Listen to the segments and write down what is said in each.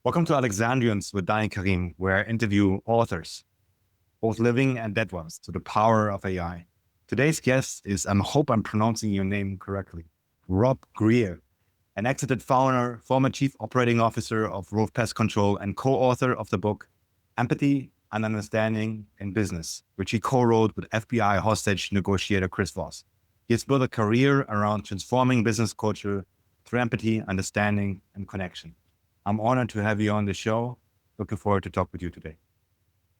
Welcome to Alexandrians with Dani Karim, where I interview authors, both living and dead ones, to the power of AI. Today's guest is, I hope I'm pronouncing your name correctly, Rob Greer, an exited founder, former chief operating officer of Rove Pest Control, and co-author of the book Empathy and Understanding in Business, which he co-wrote with FBI hostage negotiator Chris Voss. He has built a career around transforming business culture through empathy, understanding, and connection. I'm honored to have you on the show. Looking forward to talk with you today.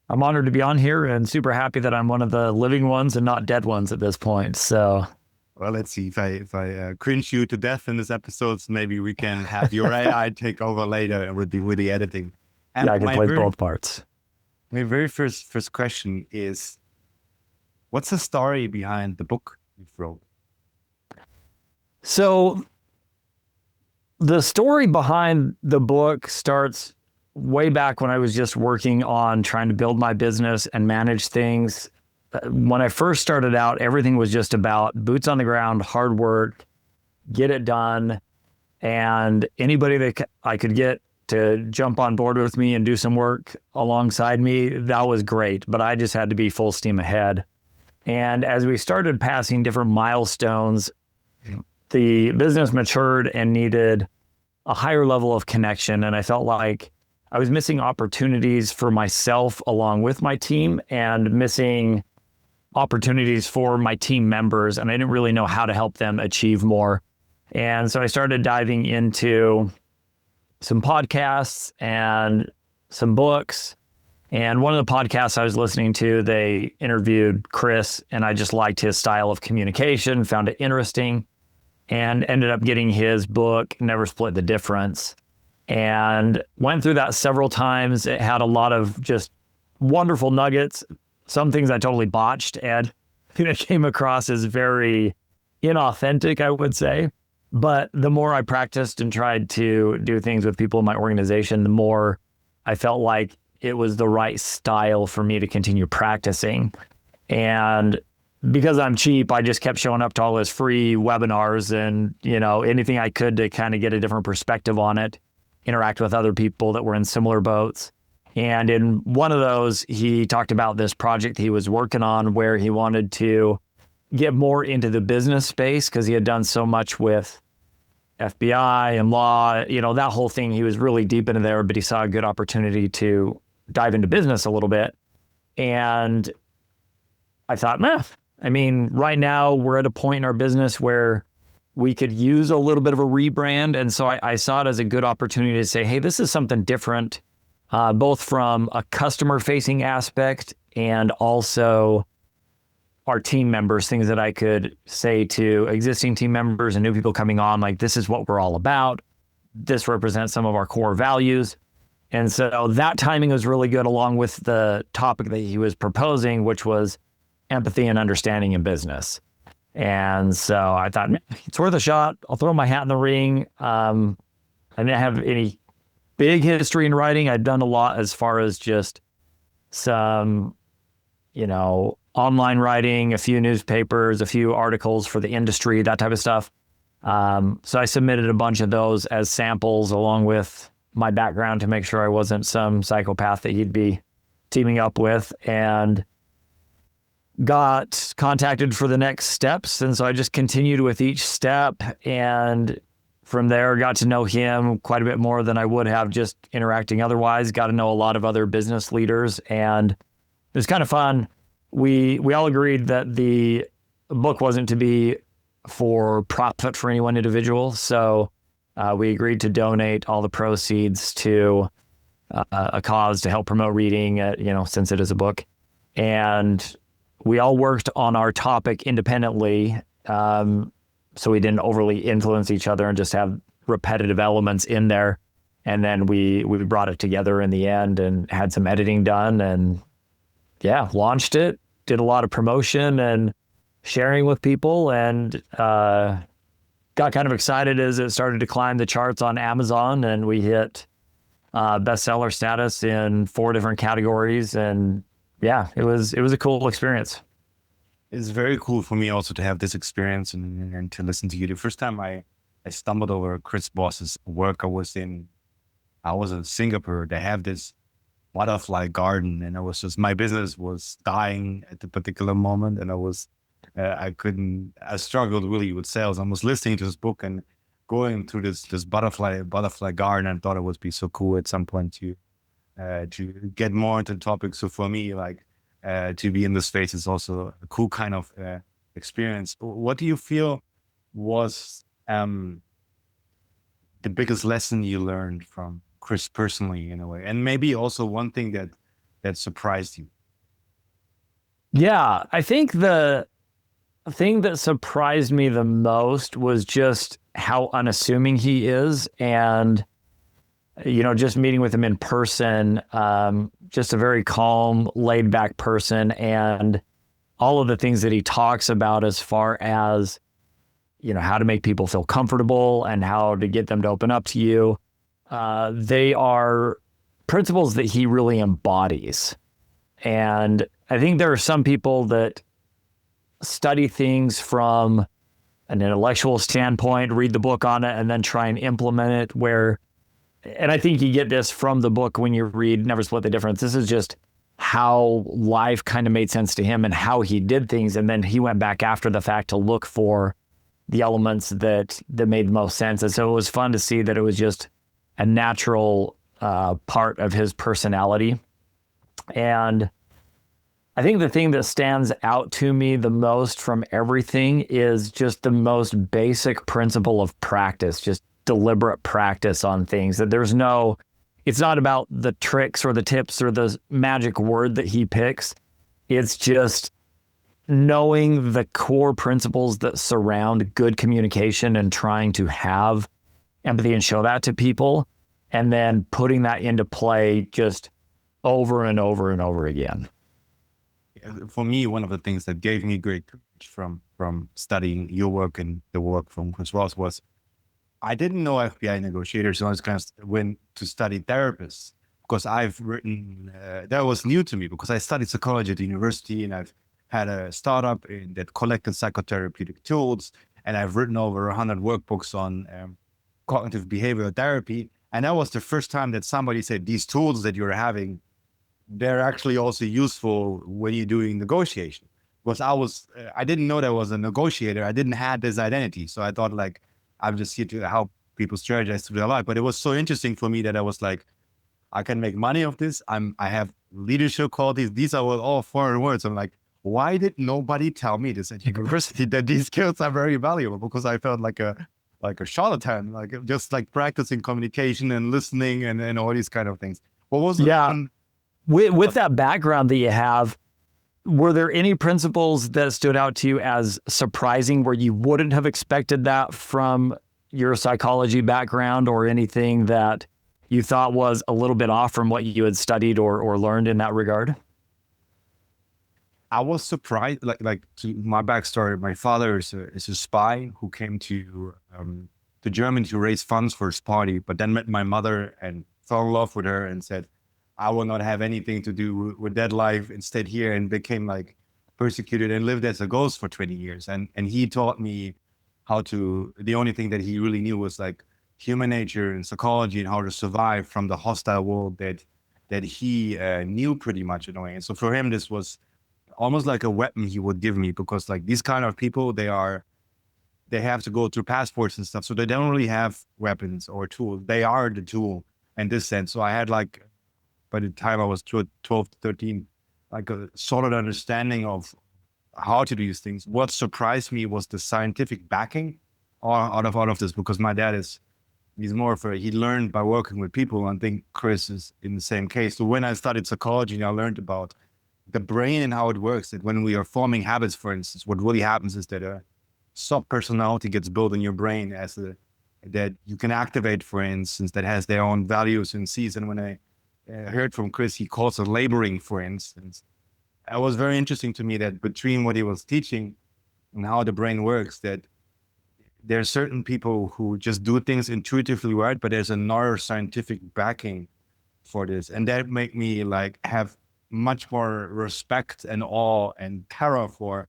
I'm honored to be on here and super happy that I'm one of the living ones and not dead ones at this point. So, well, let's see if I cringe you to death in this episode. Maybe we can have your AI take over later with the editing. And I can play both parts. My very first question is, what's the story behind the book you wrote? So the story behind the book starts way back when I was just working on trying to build my business and manage things. When I first started out, everything was just about boots on the ground, hard work, get it done. And anybody that I could get to jump on board with me and do some work alongside me, that was great. But I just had to be full steam ahead. And as we started passing different milestones, the business matured and needed a higher level of connection. And I felt like I was missing opportunities for myself along with my team and missing opportunities for my team members. And I didn't really know how to help them achieve more. And so I started diving into some podcasts and some books. And one of the podcasts I was listening to, they interviewed Chris, and I just liked his style of communication, found it interesting, and ended up getting his book, Never Split the Difference, and went through that several times. It had a lot of just wonderful nuggets, some things I totally botched, and it came across as very inauthentic, I would say. But the more I practiced and tried to do things with people in my organization, the more I felt like it was the right style for me to continue practicing. And because I'm cheap, I just kept showing up to all his free webinars and, anything I could to kind of get a different perspective on it, interact with other people that were in similar boats. And in one of those, he talked about this project he was working on where he wanted to get more into the business space because he had done so much with FBI and law, that whole thing. He was really deep into there, but he saw a good opportunity to dive into business a little bit. And I thought, right now we're at a point in our business where we could use a little bit of a rebrand. And so I saw it as a good opportunity to say, hey, this is something different, both from a customer facing aspect and also our team members, things that I could say to existing team members and new people coming on, like, this is what we're all about. This represents some of our core values. And so that timing was really good, along with the topic that he was proposing, which was empathy and understanding in business. And so I thought, it's worth a shot. I'll throw my hat in the ring. I didn't have any big history in writing. I'd done a lot as far as just some, online writing, a few newspapers, a few articles for the industry, that type of stuff. So I submitted a bunch of those as samples along with my background to make sure I wasn't some psychopath that he'd be teaming up with, and got contacted for the next steps. And so I just continued with each step, and from there got to know him quite a bit more than I would have just interacting otherwise. Got to know a lot of other business leaders, and it was kind of fun. We all agreed that the book wasn't to be for profit for any one individual. So we agreed to donate all the proceeds to a cause to help promote reading, since it is a book. And we all worked on our topic independently, so we didn't overly influence each other and just have repetitive elements in there. And then we brought it together in the end and had some editing done, and launched it, did a lot of promotion and sharing with people, and got kind of excited as it started to climb the charts on Amazon, and we hit bestseller status in 4 different categories. And it was a cool experience. It's very cool for me also to have this experience and to listen to you. The first time I stumbled over Chris Voss's work, I was in I was in Singapore. They have this butterfly garden, and my business was dying at the particular moment, and I struggled really with sales. I was listening to this book and going through this butterfly garden, and thought it would be so cool at some point to get more into the topic. So for me, like to be in this space is also a cool kind of experience. What do you feel was the biggest lesson you learned from Chris personally, in a way, and maybe also one thing that surprised you? Yeah, I think the thing that surprised me the most was just how unassuming he is. And, just meeting with him in person, just a very calm, laid back person. And all of the things that he talks about as far as, how to make people feel comfortable and how to get them to open up to you. They are principles that he really embodies. And I think there are some people that study things from an intellectual standpoint, read the book on it, and then try and implement it and I think you get this from the book when you read Never Split the Difference. This is just how life kind of made sense to him and how he did things. And then he went back after the fact to look for the elements that made the most sense. And so it was fun to see that it was just a natural part of his personality. And I think the thing that stands out to me the most from everything is just the most basic principle of practice, just deliberate practice on things. That it's not about the tricks or the tips or the magic word that he picks. It's just knowing the core principles that surround good communication and trying to have empathy and show that to people, and then putting that into play just over and over and over again. For me, one of the things that gave me great courage from studying your work and the work from Chris Voss was I didn't know FBI negotiators, so I was kind of went to study therapists because I've written, that was new to me because I studied psychology at the university, and I've had a startup that collected psychotherapeutic tools, and I've written over 100 workbooks on cognitive behavioral therapy. And that was the first time that somebody said, these tools that you're having, they're actually also useful when you're doing negotiation. Because I didn't know that I was a negotiator. I didn't have this identity. So I thought like, I'm just here to help people strategize through their life. But it was so interesting for me that I was like, I can make money of this. I have leadership qualities. These are all foreign words. I'm like, why did nobody tell me this at university that these skills are very valuable? Because I felt like a charlatan, like just like practicing communication and listening and all these kind of things. What was it? Yeah. With that background that you have, were there any principles that stood out to you as surprising where you wouldn't have expected that from your psychology background, or anything that you thought was a little bit off from what you had studied or learned in that regard? I was surprised, like to my backstory. My father is a spy who came to Germany to raise funds for his party, but then met my mother and fell in love with her and said, I will not have anything to do with that life, instead here, and became like persecuted and lived as a ghost for 20 years. And he taught me the only thing that he really knew was like human nature and psychology and how to survive from the hostile world that he knew pretty much in a way. And so for him, this was almost like a weapon he would give me, because like these kind of people, they have to go through passports and stuff. So they don't really have weapons or tools. They are the tool in this sense. So I had like, by the time I was 12 to 13, like a solid understanding of how to do these things. What surprised me was the scientific backing out of this, because my dad he's more of he learned by working with people. And I think Chris is in the same case. So when I studied psychology, I learned about the brain and how it works, that when we are forming habits, for instance, what really happens is that a sub-personality gets built in your brain that you can activate, for instance, that has their own values and sees. And when I heard from Chris, he calls it laboring, for instance. It was very interesting to me that between what he was teaching and how the brain works, that there are certain people who just do things intuitively right, but there's another scientific backing for this. And that made me like have much more respect and awe and terror for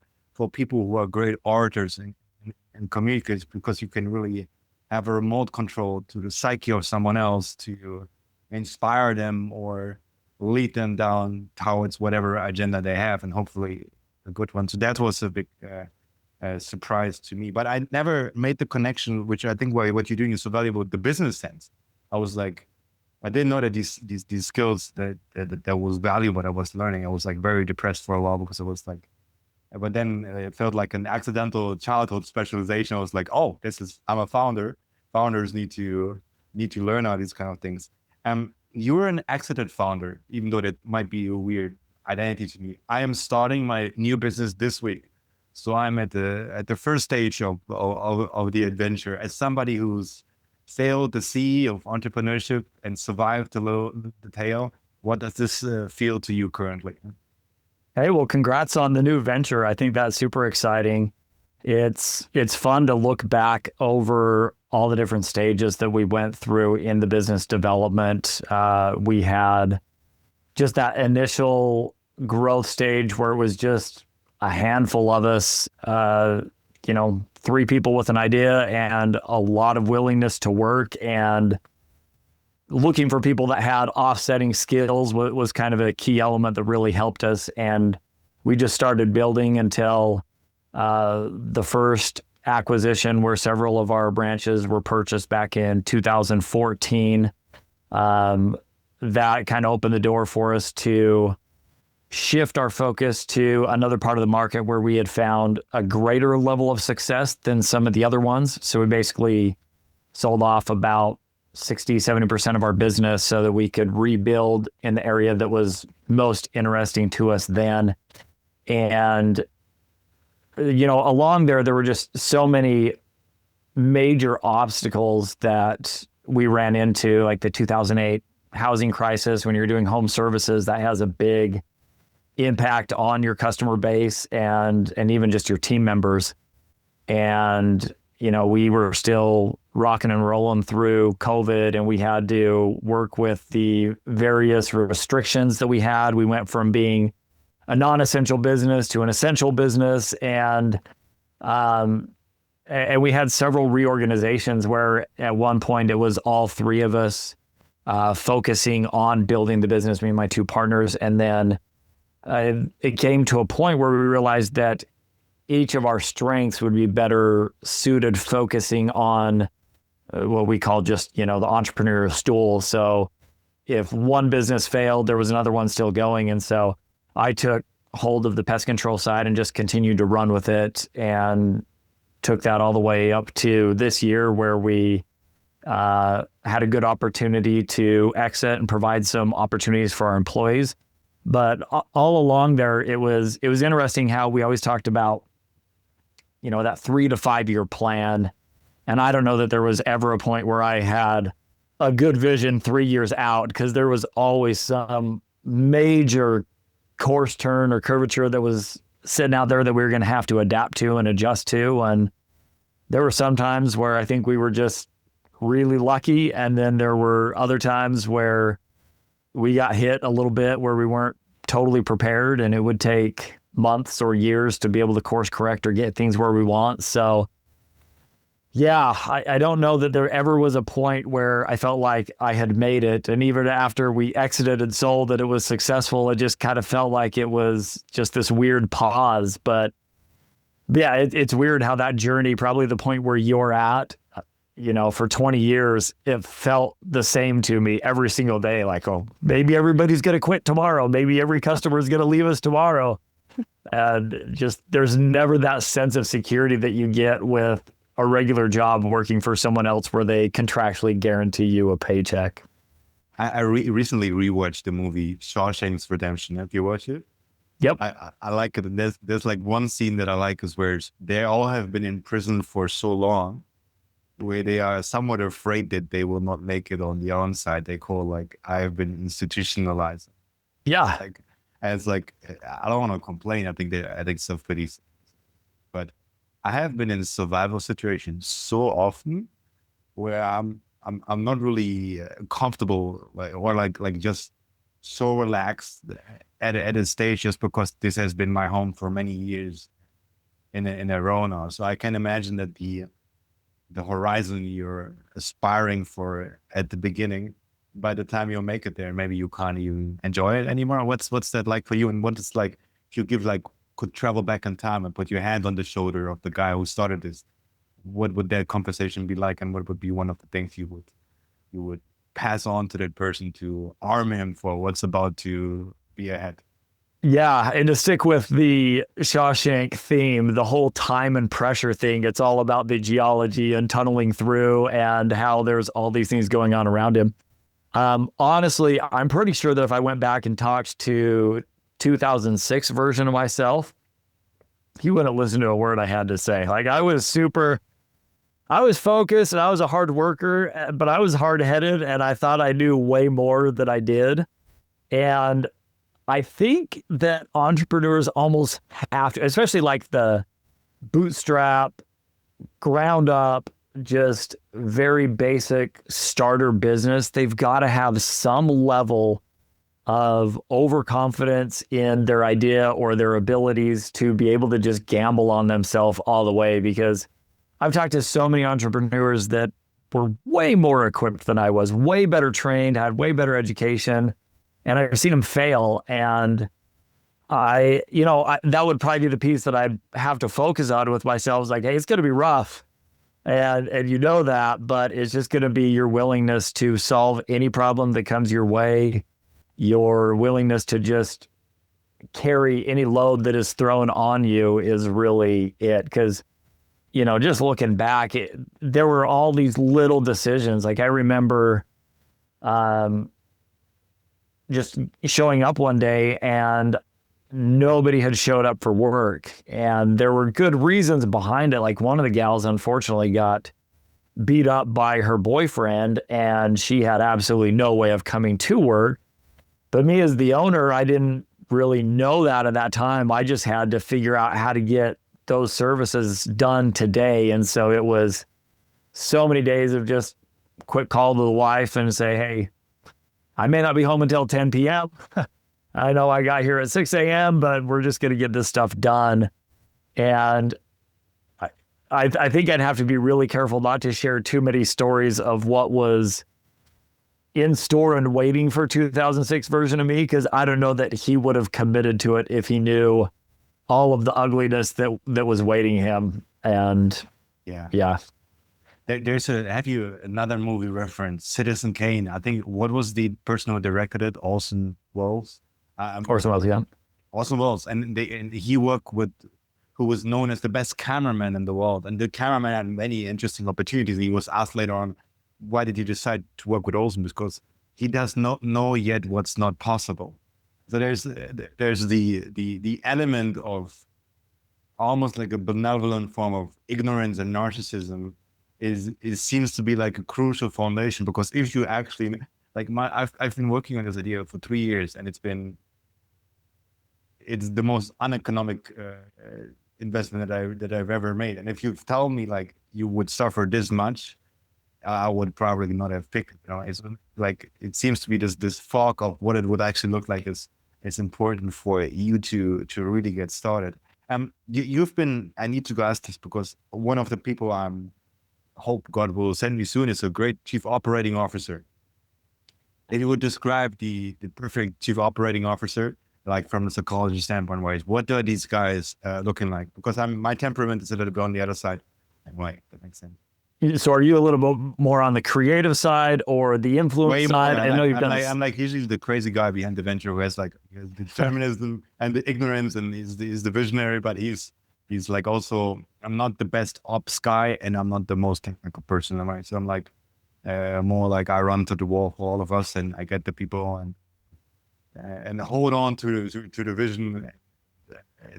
people who are great orators and communicators, because you can really have a remote control to the psyche of someone else to inspire them or lead them down towards whatever agenda they have, and hopefully a good one. So that was a big surprise to me. But I never made the connection, which I think what you're doing is so valuable, the business sense. I was like, I didn't know that these skills that was valuable that I was learning. I was like very depressed for a while because I was like, but then it felt like an accidental childhood specialization. I was like, oh, I'm a founder. Founders need to learn all these kind of things. You're an exited founder, even though that might be a weird identity to me. I am starting my new business this week. So I'm at the first stage of the adventure as somebody who's sailed the sea of entrepreneurship and survived the tail. What does this feel to you currently? Hey, well, congrats on the new venture. I think that's super exciting. It's fun to look back over all the different stages that we went through in the business development. We had just that initial growth stage where it was just a handful of us, 3 people with an idea and a lot of willingness to work, and looking for people that had offsetting skills was kind of a key element that really helped us. And we just started building until the first acquisition, where several of our branches were purchased back in 2014. That kind of opened the door for us to shift our focus to another part of the market where we had found a greater level of success than some of the other ones. So we basically sold off about 60-70% of our business so that we could rebuild in the area that was most interesting to us then. And, along there were just so many major obstacles that we ran into, like the 2008 housing crisis. When you're doing home services, that has a big impact on your customer base and even just your team members. And, we were still rocking and rolling through COVID, and we had to work with the various restrictions that we had. We went from being a non-essential business to an essential business. And we had several reorganizations where at one point it was all 3 of us focusing on building the business, me and my 2 partners. And then it came to a point where we realized that each of our strengths would be better suited focusing on what we call just, the entrepreneurial stool. So if one business failed, there was another one still going. And so I took hold of the pest control side and just continued to run with it, and took that all the way up to this year, where we had a good opportunity to exit and provide some opportunities for our employees. But all along there, it was interesting how we always talked about, that 3 to 5 year plan. And I don't know that there was ever a point where I had a good vision 3 years out, because there was always some major course turn or curvature that was sitting out there that we were going to have to adapt to and adjust to. And there were some times where I think we were just really lucky. And then there were other times where we got hit a little bit where we weren't totally prepared, and it would take months or years to be able to course correct or get things where we want. So yeah, I don't know that there ever was a point where I felt like I had made it. And even after we exited and sold, that it was successful, it just kind of felt like it was just this weird pause. But yeah, it's weird how that journey, probably the point where you're at, for 20 years, it felt the same to me every single day. Like, oh, maybe everybody's going to quit tomorrow. Maybe every customer is going to leave us tomorrow. And just, there's never that sense of security that you get with a regular job working for someone else where they contractually guarantee you a paycheck. I recently rewatched the movie Shawshank's Redemption. Have you watched it? Yep. I like it. And there's like one scene that I like is where they all have been in prison for so long, where they are somewhat afraid that they will not make it on the outside. They call like, I have been institutionalized. Yeah. Like, and it's like, I don't want to complain. I think it's pretty, but I have been in survival situations so often where I'm not really comfortable, like just so relaxed at a stage, just because this has been my home for many years in a row now. So I can imagine that the horizon you're aspiring for at the beginning by the time you make it there, maybe you can't even enjoy it anymore. What's that like for you? And what is like, if you could travel back in time and put your hand on the shoulder of the guy who started this, what would that conversation be like? And what would be one of the things you would pass on to that person to arm him for what's about to be ahead? Yeah, and to stick with the Shawshank theme, the whole time and pressure thing, it's all about the geology and tunneling through and how there's all these things going on around him. Honestly, I'm pretty sure that if I went back and talked to 2006 version of myself, he wouldn't listen to a word I had to say. Like I was focused and I was a hard worker, but I was hard headed and I thought I knew way more than I did. And I think that entrepreneurs almost have to, especially like the bootstrap, ground up, just very basic starter business, they've got to have some level of overconfidence in their idea or their abilities to be able to just gamble on themselves all the way. Because I've talked to so many entrepreneurs that were way more equipped than I was, way better trained, had way better education. And I've seen them fail. And that would probably be the piece that I'd have to focus on with myself. Is like, hey, it's going to be rough. And you know that, but it's just going to be your willingness to solve any problem that comes your way, your willingness to just carry any load that is thrown on you is really it. Because, just looking back, there were all these little decisions. Like I remember, just showing up one day and nobody had showed up for work. And there were good reasons behind it. Like one of the gals, unfortunately, got beat up by her boyfriend and she had absolutely no way of coming to work. But me as the owner, I didn't really know that at that time. I just had to figure out how to get those services done today. And so it was so many days of just quick call to the wife and say, hey, I may not be home until 10 p.m. I know I got here at 6 a.m., but we're just going to get this stuff done. And I think I'd have to be really careful not to share too many stories of what was in store and waiting for 2006 version of me, because I don't know that he would have committed to it if he knew all of the ugliness that was waiting him. And yeah. Have you another movie reference, Citizen Kane? I think, what was the person who directed it? Orson Welles? Orson Welles, yeah. Orson Welles. And he worked with, who was known as the best cameraman in the world. And the cameraman had many interesting opportunities. He was asked later on, why did you decide to work with Olsen? Because he does not know yet what's not possible. So there's the element of almost like a benevolent form of ignorance and narcissism. It seems to be like a crucial foundation, because if you actually like I've been working on this idea for 3 years, and it's the most uneconomic investment that I've ever made. And if you tell me like you would suffer this much, I would probably not have picked it. It's like, it seems to be this fog of what it would actually look like is important for you to really get started. You've been, I need to ask this because one of the people hope God will send me soon is a great chief operating officer. If you would describe the perfect chief operating officer, like from the psychology standpoint, what are these guys looking like? Because my temperament is a little bit on the other side. Right, that makes sense. So are you a little bit more on the creative side or the influence side? I know you've done I'm like usually the crazy guy behind the venture who has like the determinism and the ignorance, and he's the visionary, but he's like also, I'm not the best ops guy and I'm not the most technical person, right? So I'm like more like I run to the wall for all of us, and I get the people and hold on to the vision.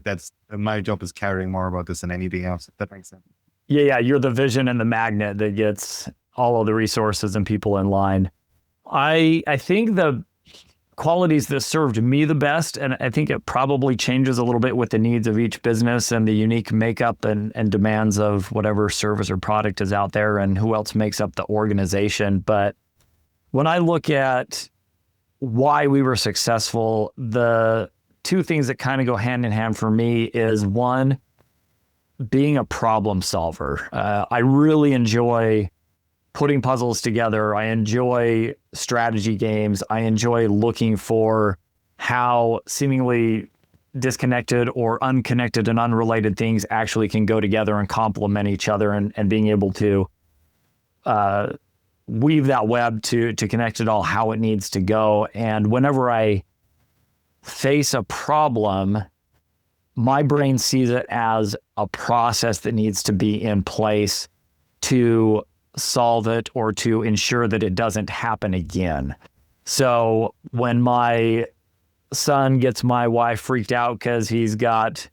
That's my job, is caring more about this than anything else, if that makes sense. Yeah, you're the vision and the magnet that gets all of the resources and people in line. I think the qualities that served me the best, and I think it probably changes a little bit with the needs of each business and the unique makeup and demands of whatever service or product is out there and who else makes up the organization. But when I look at why we were successful, the two things that kind of go hand in hand for me is, one, being a problem solver. I really enjoy putting puzzles together. I enjoy strategy games. I enjoy looking for how seemingly disconnected or unconnected and unrelated things actually can go together and complement each other, and being able to weave that web to connect it all how it needs to go. And whenever I face a problem, my brain sees it as a process that needs to be in place to solve it or to ensure that it doesn't happen again. So when my son gets my wife freaked out because he's got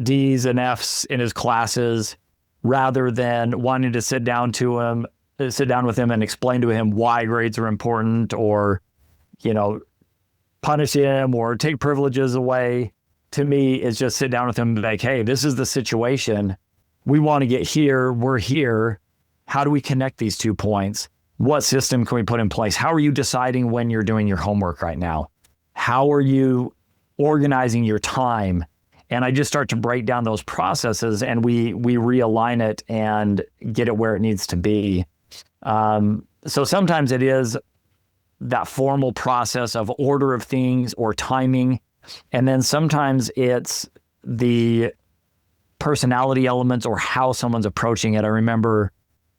D's and F's in his classes, rather than wanting to sit down with him and explain to him why grades are important, or, punish him or take privileges away, to me is just sit down with him and be like, hey, this is the situation. We want to get here. We're here. How do we connect these 2 points? What system can we put in place? How are you deciding when you're doing your homework right now? How are you organizing your time? And I just start to break down those processes, and we realign it and get it where it needs to be. So sometimes it is that formal process of order of things or timing. And then sometimes it's the personality elements or how someone's approaching it. I remember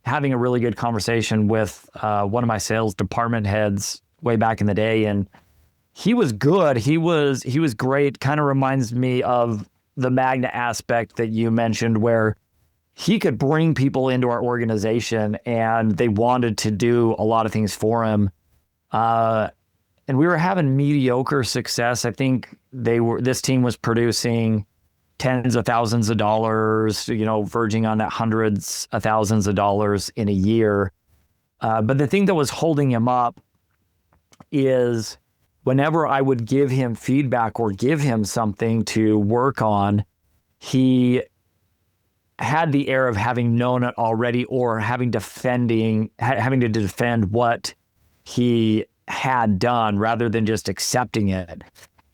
having a really good conversation with one of my sales department heads way back in the day, and he was good. He was great. Kind of reminds me of the Magna aspect that you mentioned, where he could bring people into our organization and they wanted to do a lot of things for him. And we were having mediocre success. I think this team was producing tens of thousands of dollars, verging on that hundreds of thousands of dollars in a year. But the thing that was holding him up is whenever I would give him feedback or give him something to work on, he had the air of having known it already, or having to defend what he had done rather than just accepting it.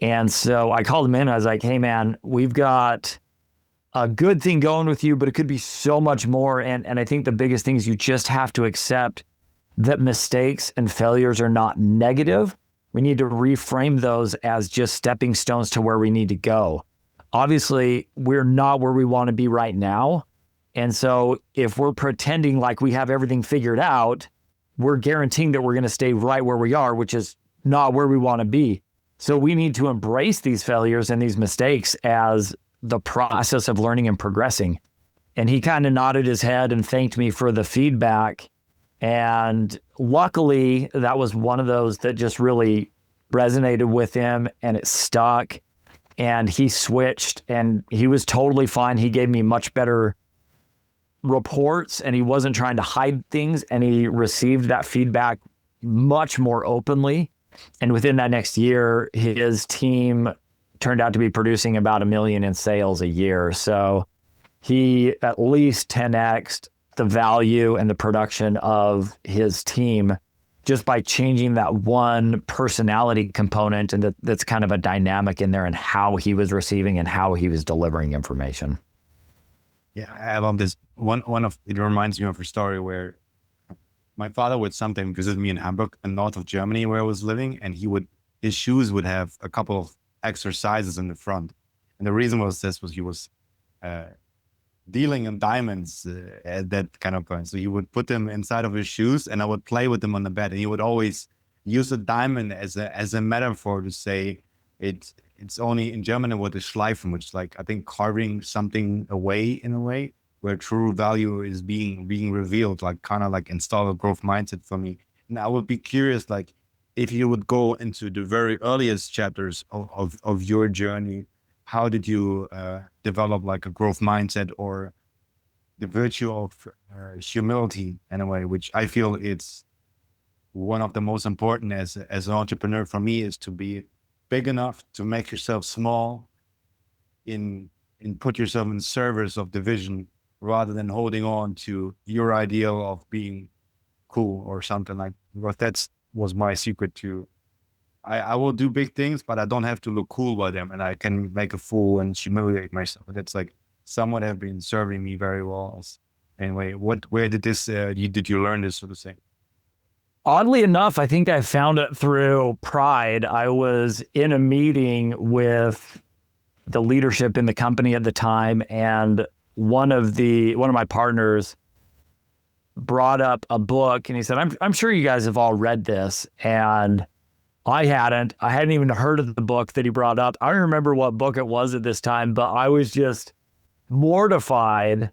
And so I called him in. I was like, hey, man, we've got a good thing going with you, but it could be so much more. And I think the biggest thing is you just have to accept that mistakes and failures are not negative. We need to reframe those as just stepping stones to where we need to go. Obviously, we're not where we want to be right now. And so if we're pretending like we have everything figured out, we're guaranteeing that we're going to stay right where we are, which is not where we want to be. So we need to embrace these failures and these mistakes as the process of learning and progressing. And he kind of nodded his head and thanked me for the feedback. And luckily, that was one of those that just really resonated with him, and it stuck. And he switched, and he was totally fine. He gave me much better reports, and he wasn't trying to hide things, and he received that feedback much more openly. And within that next year, his team turned out to be producing about $1 million in sales a year. So he at least 10x'd the value and the production of his team just by changing that one personality component, and that's kind of a dynamic in there, and how he was receiving and how he was delivering information. Yeah, I love this. It reminds me of a story where my father would sometimes visit me in Hamburg, in north of Germany, where I was living, and his shoes would have a couple of extra sizes in the front. And the reason he was dealing in diamonds at that kind of point. So he would put them inside of his shoes, and I would play with them on the bed. And he would always use a diamond as a metaphor to say it's only in German it would schleifen, which is like, I think, carving something away in a way, where true value is being revealed, like kind of like install a growth mindset for me. And I would be curious, like, if you would go into the very earliest chapters of your journey, how did you develop like a growth mindset, or the virtue of humility in a way, which I feel it's one of the most important as an entrepreneur for me, is to be big enough to make yourself small in put yourself in service of the vision, rather than holding on to your ideal of being cool or something like that. That was my secret to, I will do big things, but I don't have to look cool by them, and I can make a fool and humiliate myself. That's like somewhat have been serving me very well. Anyway, where did this, did you learn this, so to say? Oddly enough, I think I found it through Pride. I was in a meeting with the leadership in the company at the time, and one of my partners brought up a book, and he said, I'm sure you guys have all read this. And I hadn't even heard of the book that he brought up. I don't remember what book it was at this time, but I was just mortified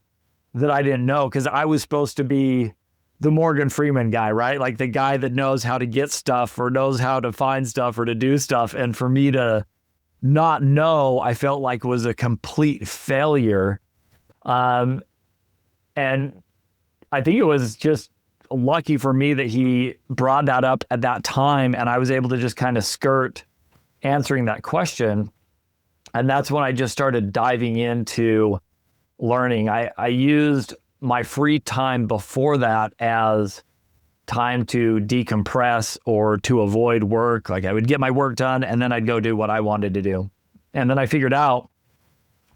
that I didn't know, because I was supposed to be the Morgan Freeman guy, right? Like the guy that knows how to get stuff or knows how to find stuff or to do stuff. And for me to not know, I felt like was a complete failure. And I think it was just lucky for me that he brought that up at that time, and I was able to just kind of skirt answering that question. And that's when I just started diving into learning. I used my free time before that as time to decompress or to avoid work. Like I would get my work done and then I'd go do what I wanted to do. And then I figured out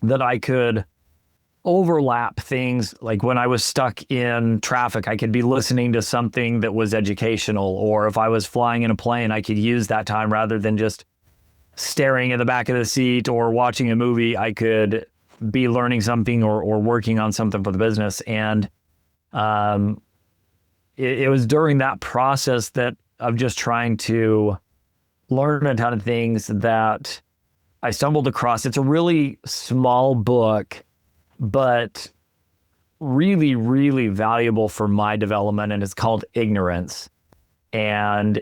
that I could overlap things. Like when I was stuck in traffic, I could be listening to something that was educational, or if I was flying in a plane, I could use that time rather than just staring at the back of the seat or watching a movie. I could be learning something or working on something for the business. And it was during that process that of just trying to learn a ton of things that I stumbled across. It's a really small book, but really, really valuable for my development. And it's called Ignorance. And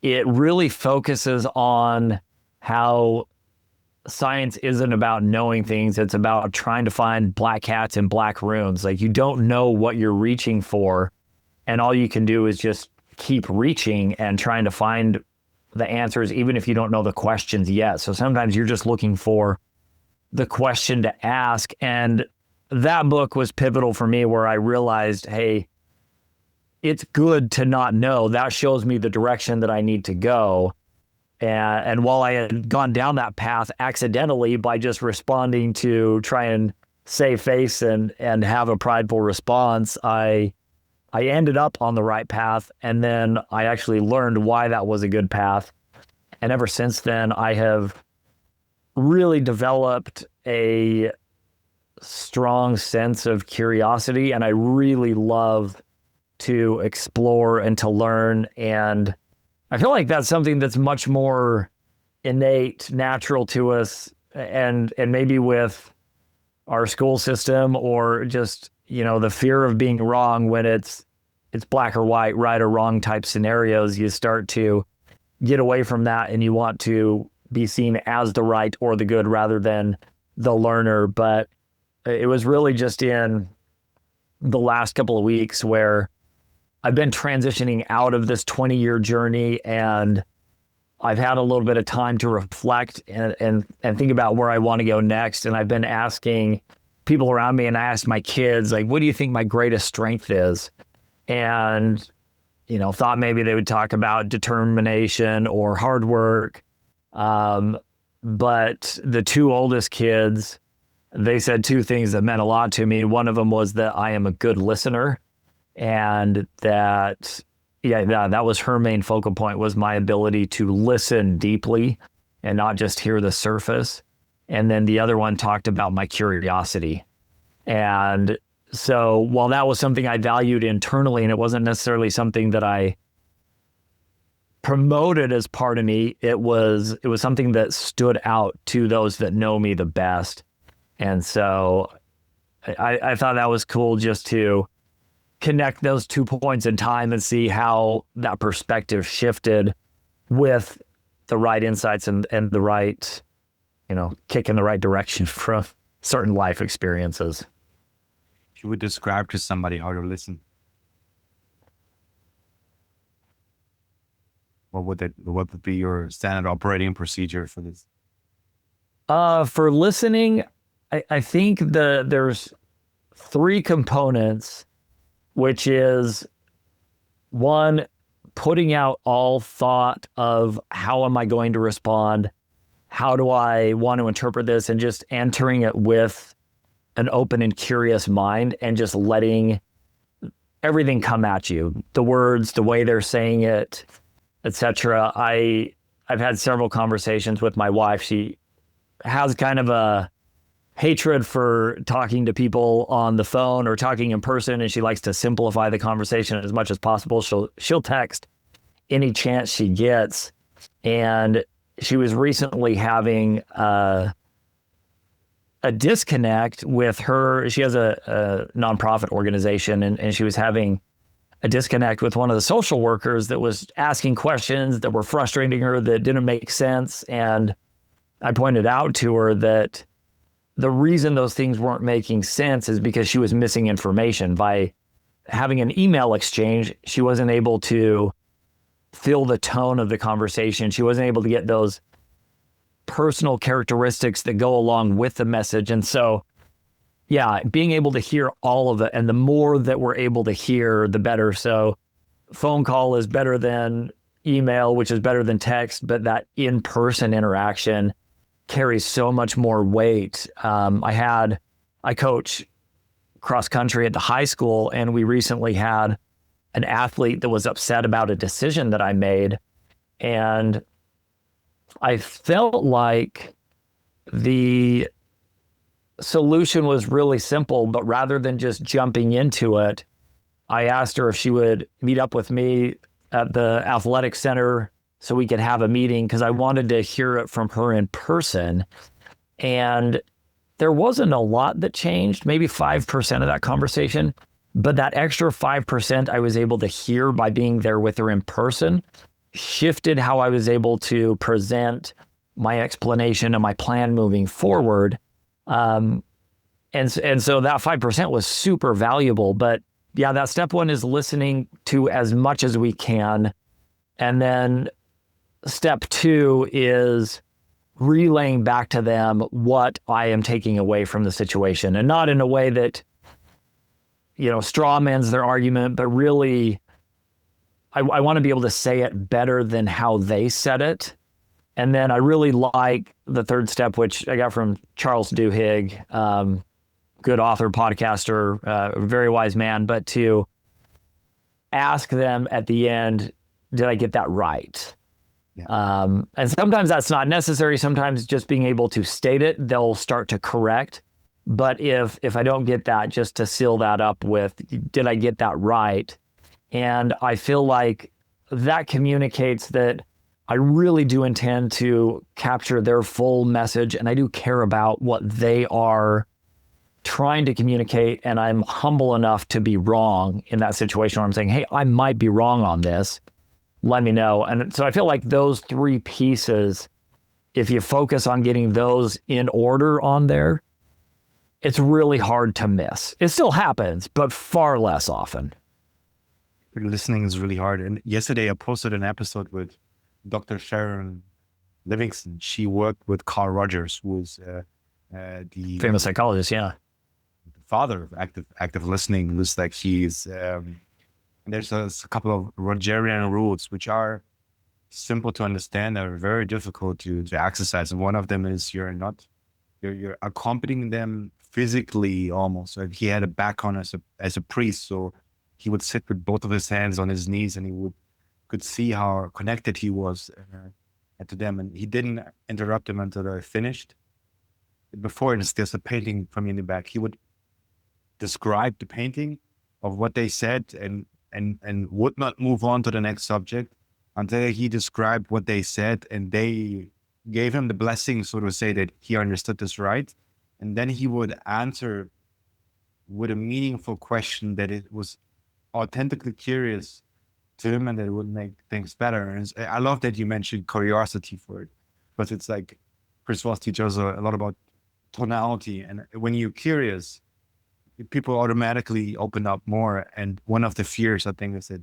it really focuses on how science isn't about knowing things. It's about trying to find black cats in black rooms. Like you don't know what you're reaching for, and all you can do is just keep reaching and trying to find the answers, even if you don't know the questions yet. So sometimes you're just looking for the question to ask. And that book was pivotal for me, where I realized, hey, it's good to not know. That shows me the direction that I need to go. And while I had gone down that path accidentally by just responding to try and save face and have a prideful response, I ended up on the right path. And then I actually learned why that was a good path. And ever since then, I have really developed a strong sense of curiosity, and I really love to explore and to learn. And I feel like that's something that's much more innate, natural to us, and maybe with our school system, or just, the fear of being wrong when it's black or white, right or wrong type scenarios. You start to get away from that, and you want to be seen as the right or the good rather than the learner. But it was really just in the last couple of weeks where I've been transitioning out of this 20-year journey, and I've had a little bit of time to reflect and think about where I want to go next. And I've been asking people around me, and I asked my kids, like, what do you think my greatest strength is? And, thought maybe they would talk about determination or hard work. But the two oldest kids, they said two things that meant a lot to me. One of them was that I am a good listener. And that was her main focal point, was my ability to listen deeply and not just hear the surface. And then the other one talked about my curiosity. And so while that was something I valued internally, and it wasn't necessarily something that I promoted as part of me, it was something that stood out to those that know me the best. And so I thought that was cool, just to connect those 2 points in time and see how that perspective shifted with the right insights and the right, kick in the right direction from certain life experiences. If you would describe to somebody how to listen, what would be your standard operating procedure for this? For listening, I think there's 3 components, which is, one, putting out all thought of how am I going to respond? How do I want to interpret this? And just entering it with an open and curious mind and just letting everything come at you, the words, the way they're saying it, etc. I've had several conversations with my wife. She has kind of a hatred for talking to people on the phone or talking in person, and she likes to simplify the conversation as much as possible. She'll text any chance she gets. And she was recently having a disconnect with her. She has a nonprofit organization, and she was having a disconnect with one of the social workers that was asking questions that were frustrating her, that didn't make sense. And I pointed out to her that the reason those things weren't making sense is because she was missing information. By having an email exchange, she wasn't able to feel the tone of the conversation. She wasn't able to get those personal characteristics that go along with the message. And so, yeah, being able to hear all of it, and the more that we're able to hear, the better. So phone call is better than email, which is better than text, but that in-person interaction carries so much more weight. I coach cross country at the high school, and we recently had an athlete that was upset about a decision that I made. And I felt like the solution was really simple, but rather than just jumping into it, I asked her if she would meet up with me at the athletic center so we could have a meeting, because I wanted to hear it from her in person. And there wasn't a lot that changed, maybe 5% of that conversation, but that extra 5% I was able to hear by being there with her in person shifted how I was able to present my explanation and my plan moving forward. And so that 5% was super valuable. But yeah, that step one is listening to as much as we can. And then step two is relaying back to them what I am taking away from the situation, and not in a way that, straw mans their argument, but really I want to be able to say it better than how they said it. And then I really like the third step, which I got from Charles Duhigg, good author, podcaster, very wise man, but to ask them at the end, did I get that right? Yeah. And sometimes that's not necessary. Sometimes just being able to state it, they'll start to correct. But if I don't get that, just to seal that up with, did I get that right? And I feel like that communicates that I really do intend to capture their full message, and I do care about what they are trying to communicate, and I'm humble enough to be wrong in that situation where I'm saying, hey, I might be wrong on this. Let me know. And so I feel like those three pieces, if you focus on getting those in order on there, it's really hard to miss. It still happens, but far less often. Listening is really hard. And yesterday I posted an episode with Dr. Sharon Livingston. She worked with Carl Rogers, who was the famous psychologist, yeah. The father of active listening. It looks like he's and there's a couple of Rogerian rules which are simple to understand, are very difficult to exercise. And one of them is you're accompanying them physically almost. So he had a background as a priest, so he would sit with both of his hands on his knees, and he could see how connected he was to them. And he didn't interrupt them until they finished. Before, there's a painting from in the back. He would describe the painting of what they said and would not move on to the next subject until he described what they said, and they gave him the blessing, so to say, that he understood this right. And then he would answer with a meaningful question that it was authentically curious to him, and that it would make things better. And I love that you mentioned curiosity for it, but it's like Chris Voss teaches a lot about tonality. And when you're curious, people automatically open up more. And one of the fears I think is that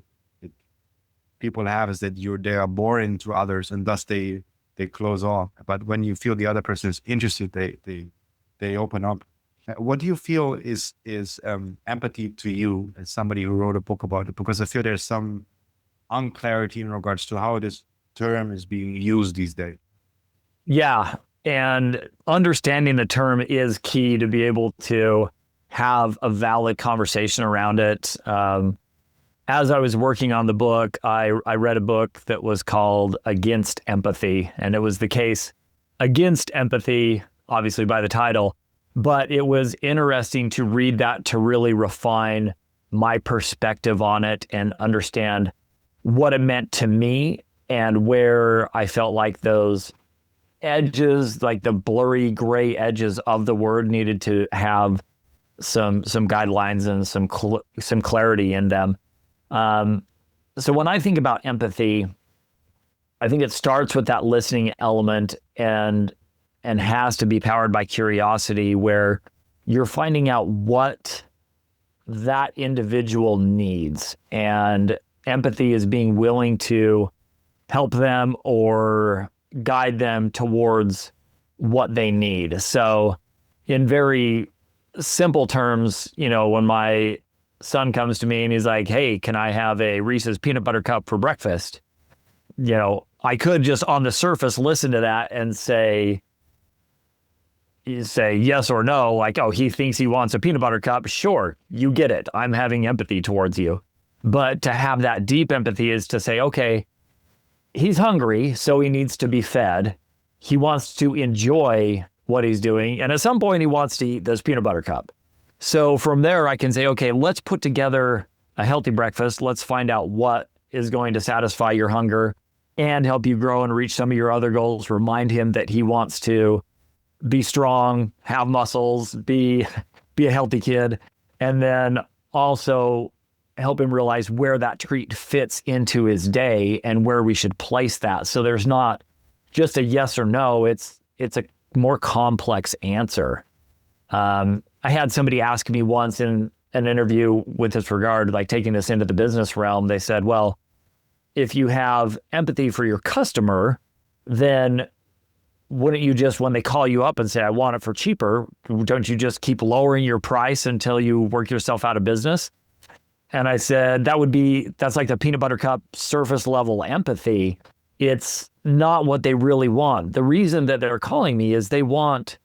people have is that they are boring to others, and thus they close off. But when you feel the other person is interested, they open up. What do you feel is empathy to you as somebody who wrote a book about it? Because I feel there's some unclarity in regards to how this term is being used these days. Yeah, And understanding the term is key to be able to have a valid conversation around it. As I was working on the book, I read a book that was called Against Empathy, and it was the case against empathy, obviously by the title, but it was interesting to read that to really refine my perspective on it and understand what it meant to me and where I felt like those edges, like the blurry gray edges of the word, needed to have some guidelines and some clarity in them. So when I think about empathy, I think it starts with that listening element and has to be powered by curiosity, where you're finding out what that individual needs, and empathy is being willing to help them or guide them towards what they need. So in very simple terms, when my son comes to me and he's like, "Hey, can I have a Reese's peanut butter cup for breakfast?" I could just on the surface listen to that and say yes or no, like, "Oh, he thinks he wants a peanut butter cup. Sure, you get it. I'm having empathy towards you." But to have that deep empathy is to say, okay, he's hungry, so he needs to be fed. He wants to enjoy what he's doing. And at some point, he wants to eat this peanut butter cup. So from there, I can say, okay, let's put together a healthy breakfast. Let's find out what is going to satisfy your hunger and help you grow and reach some of your other goals. Remind him that he wants to be strong, have muscles, be a healthy kid. And then also help him realize where that treat fits into his day and where we should place that. So there's not just a yes or no. It's a more complex answer. I had somebody ask me once in an interview with this regard, like taking this into the business realm. They said, well, if you have empathy for your customer, then wouldn't you just, when they call you up and say, "I want it for cheaper," don't you just keep lowering your price until you work yourself out of business? And I said, that's like the peanut butter cup surface level empathy. It's not what they really want. The reason that they're calling me is they want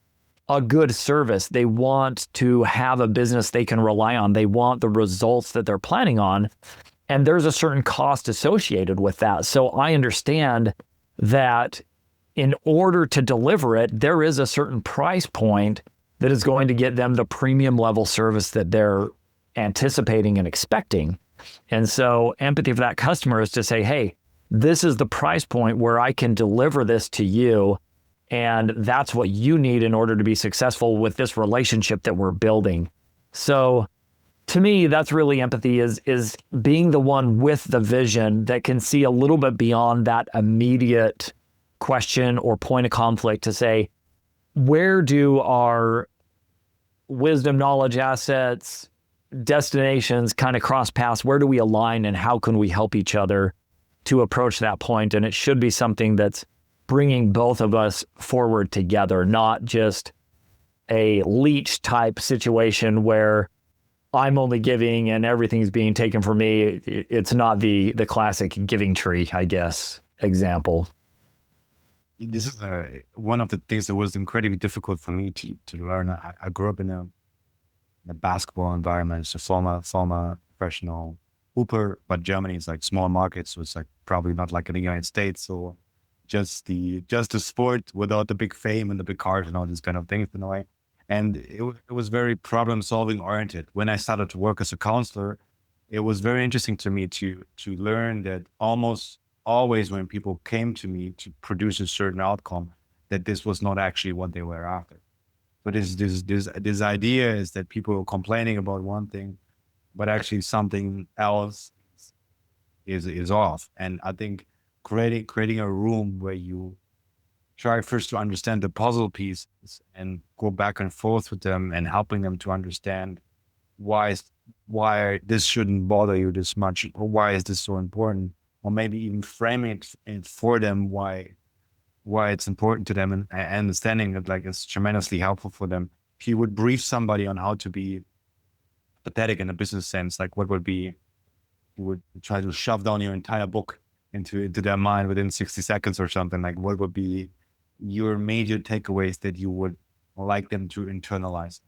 a good service. They want to have a business they can rely on. They want the results that they're planning on. And there's a certain cost associated with that. So I understand that in order to deliver it, there is a certain price point that is going to get them the premium level service that they're anticipating and expecting. And so empathy for that customer is to say, hey, this is the price point where I can deliver this to you. And that's what you need in order to be successful with this relationship that we're building. So to me, that's really empathy, is being the one with the vision that can see a little bit beyond that immediate question or point of conflict to say, where do our wisdom, knowledge, assets, destinations kind of cross paths? Where do we align, and how can we help each other to approach that point? And it should be something that's bringing both of us forward together, not just a leech type situation where I'm only giving and everything's being taken from me. It's not the classic giving tree, I guess, example. This is one of the things that was incredibly difficult for me to learn. I grew up in a basketball environment, so former professional hooper, but Germany is like small markets, so it's like probably not like in the United States. So just the sport without the big fame and the big cars and all these kind of things in a way. And it was very problem solving oriented. When I started to work as a counselor, it was very interesting to me to learn that almost always when people came to me to produce a certain outcome, that this was not actually what they were after. But this idea is that people are complaining about one thing, but actually something else is off. And I think creating a room where you try first to understand the puzzle pieces and go back and forth with them and helping them to understand why this shouldn't bother you this much, or why is this so important, or maybe even framing it for them why it's important to them, and understanding that like it's tremendously helpful for them. If you would brief somebody on how to be pathetic in a business sense, like what would be, you would try to shove down your entire book into their mind within 60 seconds or something, like what would be your major takeaways that you would like them to internalize?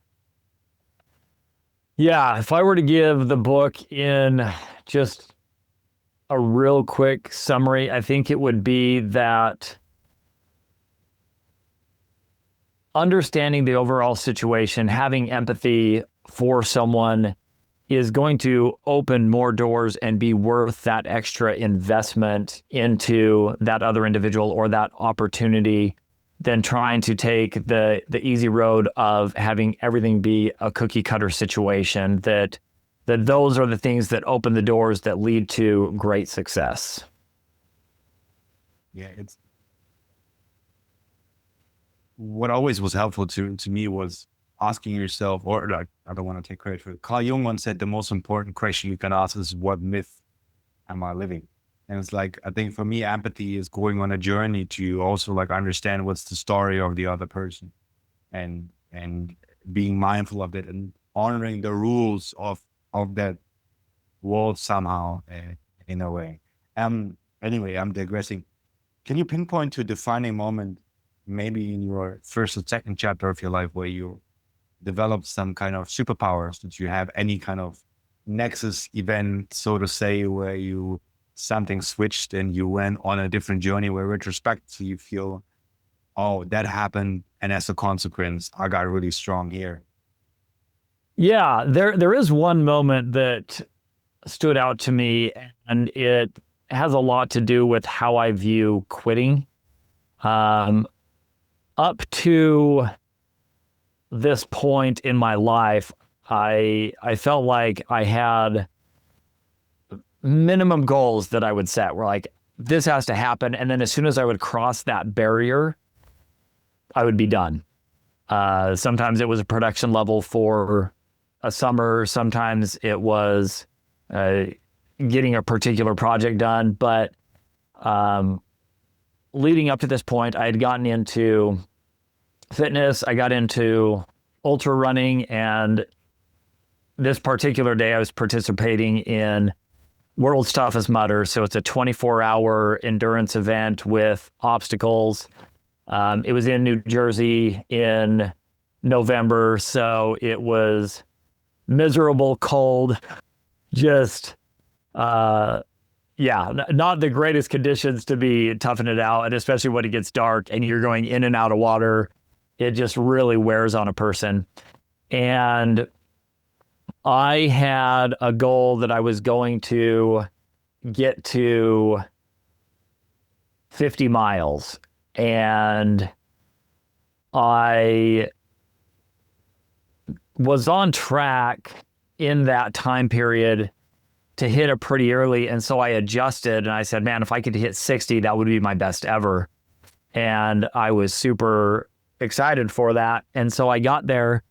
Yeah, if I were to give the book in just a real quick summary, I think it would be that understanding the overall situation, having empathy for someone is going to open more doors and be worth that extra investment into that other individual or that opportunity than trying to take the easy road of having everything be a cookie cutter situation. That those are the things that open the doors that lead to great success. Yeah, it's what always was helpful to me was asking yourself, or like, I don't want to take credit for it. Carl Jung once said the most important question you can ask is, what myth am I living? And it's like, I think for me, empathy is going on a journey to also like understand what's the story of the other person, and being mindful of it and honoring the rules of that world somehow, in a way. Anyway, I'm digressing. Can you pinpoint to a defining moment, maybe in your first or second chapter of your life, where you developed some kind of superpowers? Did you have any kind of nexus event, so to say, where something switched and you went on a different journey where retrospectively you feel, oh, that happened, and as a consequence, I got really strong here? Yeah, there is one moment that stood out to me, and it has a lot to do with how I view quitting. Up to this point in my life, I felt like I had minimum goals that I would set, where like, this has to happen. And then as soon as I would cross that barrier, I would be done. Sometimes it was a production level for a summer. Sometimes it was getting a particular project done. But leading up to this point, I had gotten into fitness. I got into ultra running. And this particular day, I was participating in World's Toughest Mudder. So it's a 24-hour endurance event with obstacles. It was in New Jersey in November. So it was miserable, cold, just, not the greatest conditions to be toughing it out. And especially when it gets dark and you're going in and out of water, it just really wears on a person. And I had a goal that I was going to get to 50 miles. And I was on track in that time period to hit it pretty early. And so I adjusted and I said, man, if I could hit 60, that would be my best ever. And I was super excited for that. And so I got there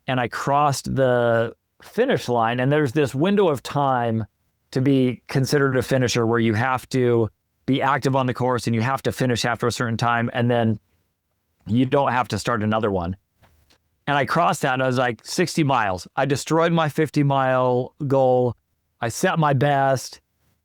and I crossed the finish line. And there's this window of time to be considered a finisher where you have to be active on the course and you have to finish after a certain time. And then you don't have to start another one. And I crossed that and I was like, 60 miles. I destroyed my 50-mile goal. I set my best.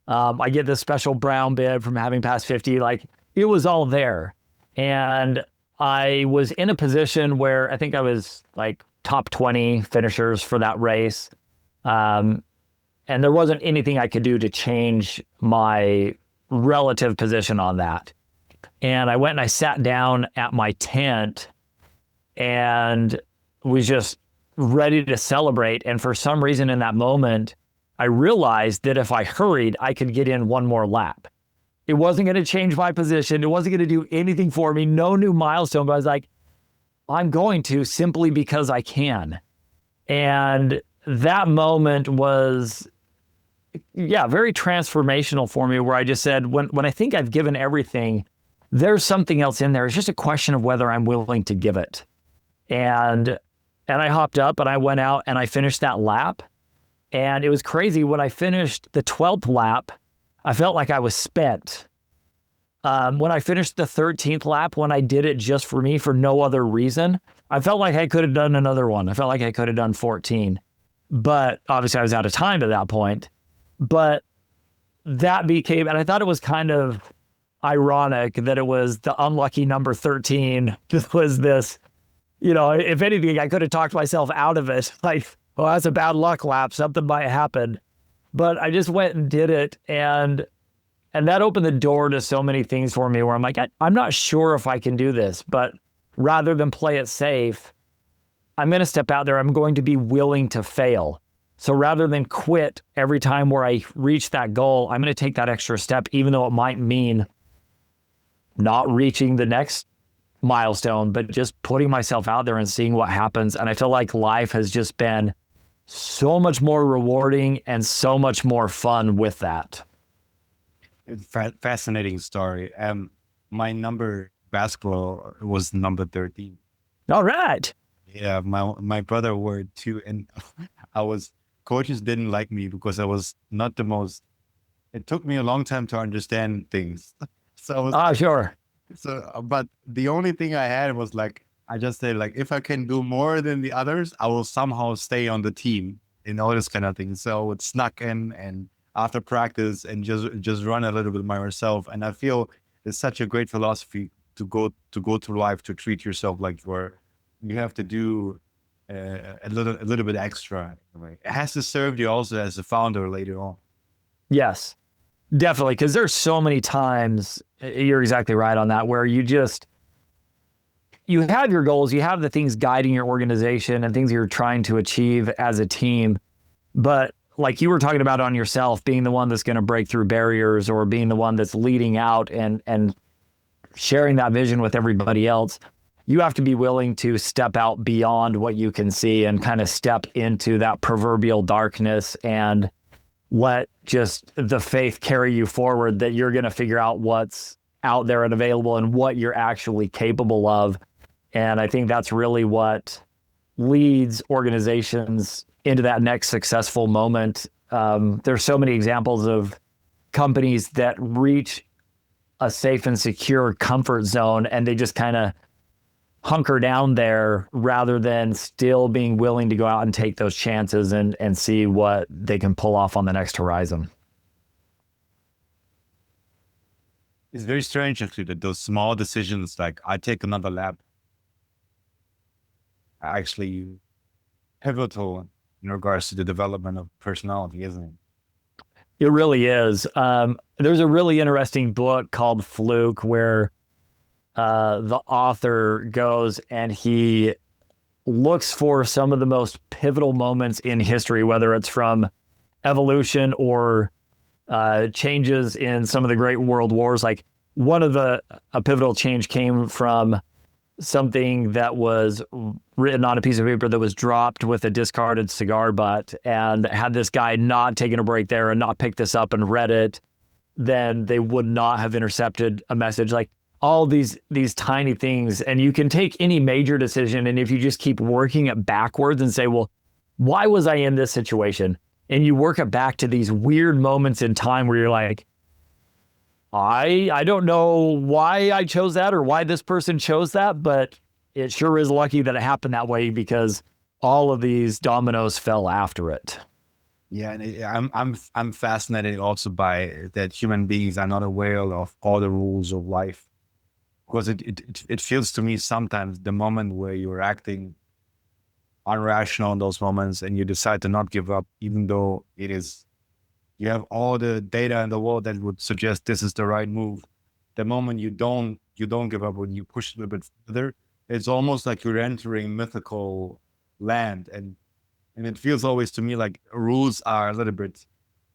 I get this special brown bib from having passed 50. Like, it was all there. And I was in a position where I think I was like top 20 finishers for that race. And there wasn't anything I could do to change my relative position on that. And I went and I sat down at my tent and was just ready to celebrate. And for some reason in that moment, I realized that if I hurried, I could get in one more lap. It wasn't going to change my position. It wasn't going to do anything for me. No new milestone. But I was like, I'm going to, simply because I can. And that moment was, very transformational for me, where I just said, when I think I've given everything, there's something else in there. It's just a question of whether I'm willing to give it. And I hopped up and I went out and I finished that lap. And it was crazy. When I finished the 12th lap, I felt like I was spent. When I finished the 13th lap, when I did it just for me, for no other reason, I felt like I could have done another one. I felt like I could have done 14. But obviously I was out of time at that point. But that became, and I thought it was kind of ironic that it was the unlucky number 13 that was this, if anything, I could have talked myself out of it. Like, well, that's a bad luck lap. Something might happen. But I just went and did it. And that opened the door to so many things for me where I'm like, I'm not sure if I can do this, but rather than play it safe, I'm going to step out there. I'm going to be willing to fail. So rather than quit every time where I reach that goal, I'm going to take that extra step, even though it might mean not reaching the next milestone, but just putting myself out there and seeing what happens. And I feel like life has just been so much more rewarding and so much more fun with that. Fascinating story. My number basketball was number 13. All right. Yeah, my brother wore 2, and coaches didn't like me because I was not the most. It took me a long time to understand things. So sure. But the only thing I had was like, I just said, like, if I can do more than the others, I will somehow stay on the team, all this kind of thing. So it snuck in and after practice and just run a little bit by myself. And I feel it's such a great philosophy to go through life, to treat yourself like you have to do a little bit extra. It has to serve you also as a founder later on. Yes, definitely. Because there's so many times, you're exactly right on that, where you have your goals, you have the things guiding your organization and things you're trying to achieve as a team. But like you were talking about on yourself, being the one that's going to break through barriers or being the one that's leading out and sharing that vision with everybody else, you have to be willing to step out beyond what you can see and kind of step into that proverbial darkness and let just the faith carry you forward, that you're going to figure out what's out there and available and what you're actually capable of. And I think that's really what leads organizations into that next successful moment. There's so many examples of companies that reach a safe and secure comfort zone and they just kind of hunker down there rather than still being willing to go out and take those chances and see what they can pull off on the next horizon. It's very strange actually that those small decisions, like I take another lap, are actually pivotal in regards to the development of personality, isn't it? It really is. There's a really interesting book called Fluke where the author goes and he looks for some of the most pivotal moments in history, whether it's from evolution or changes in some of the great world wars. Like a pivotal change came from something that was written on a piece of paper that was dropped with a discarded cigar butt, and had this guy not taken a break there and not picked this up and read it, then they would not have intercepted a message. Like all these tiny things. And you can take any major decision, and if you just keep working it backwards and say, well, why was I in this situation? And you work it back to these weird moments in time where you're like, I don't know why I chose that or why this person chose that, but it sure is lucky that it happened that way because all of these dominoes fell after it. Yeah, and I'm fascinated also by that human beings are not aware of all the rules of life, because it feels to me sometimes the moment where you're acting irrational in those moments and you decide to not give up, even though you have all the data in the world that would suggest this is the right move. The moment you don't give up, when you push a little bit further, it's almost like you're entering mythical land. And it feels always to me like rules are a little bit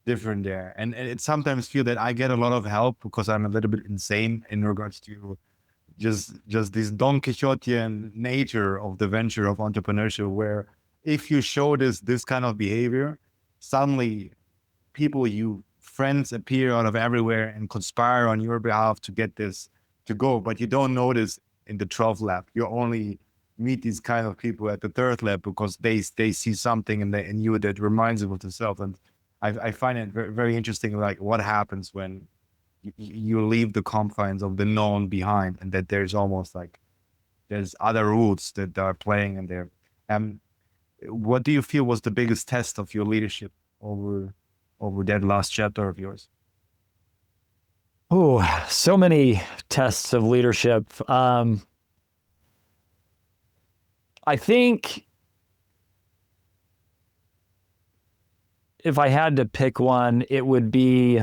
different there. And it sometimes feel that I get a lot of help because I'm a little bit insane in regards to just this Don Quixotean nature of the venture of entrepreneurship, where if you show this kind of behavior, suddenly friends appear out of everywhere and conspire on your behalf to get this to go. But you don't notice in the 12th lap. You only meet these kind of people at the 3rd lap because they see something in you that reminds them of themselves. And I find it very, very interesting, like what happens when you leave the confines of the known behind, and that there's almost like there's other rules that are playing in there. What do you feel was the biggest test of your leadership over that last chapter of yours? Oh, so many tests of leadership. I think if I had to pick one, it would be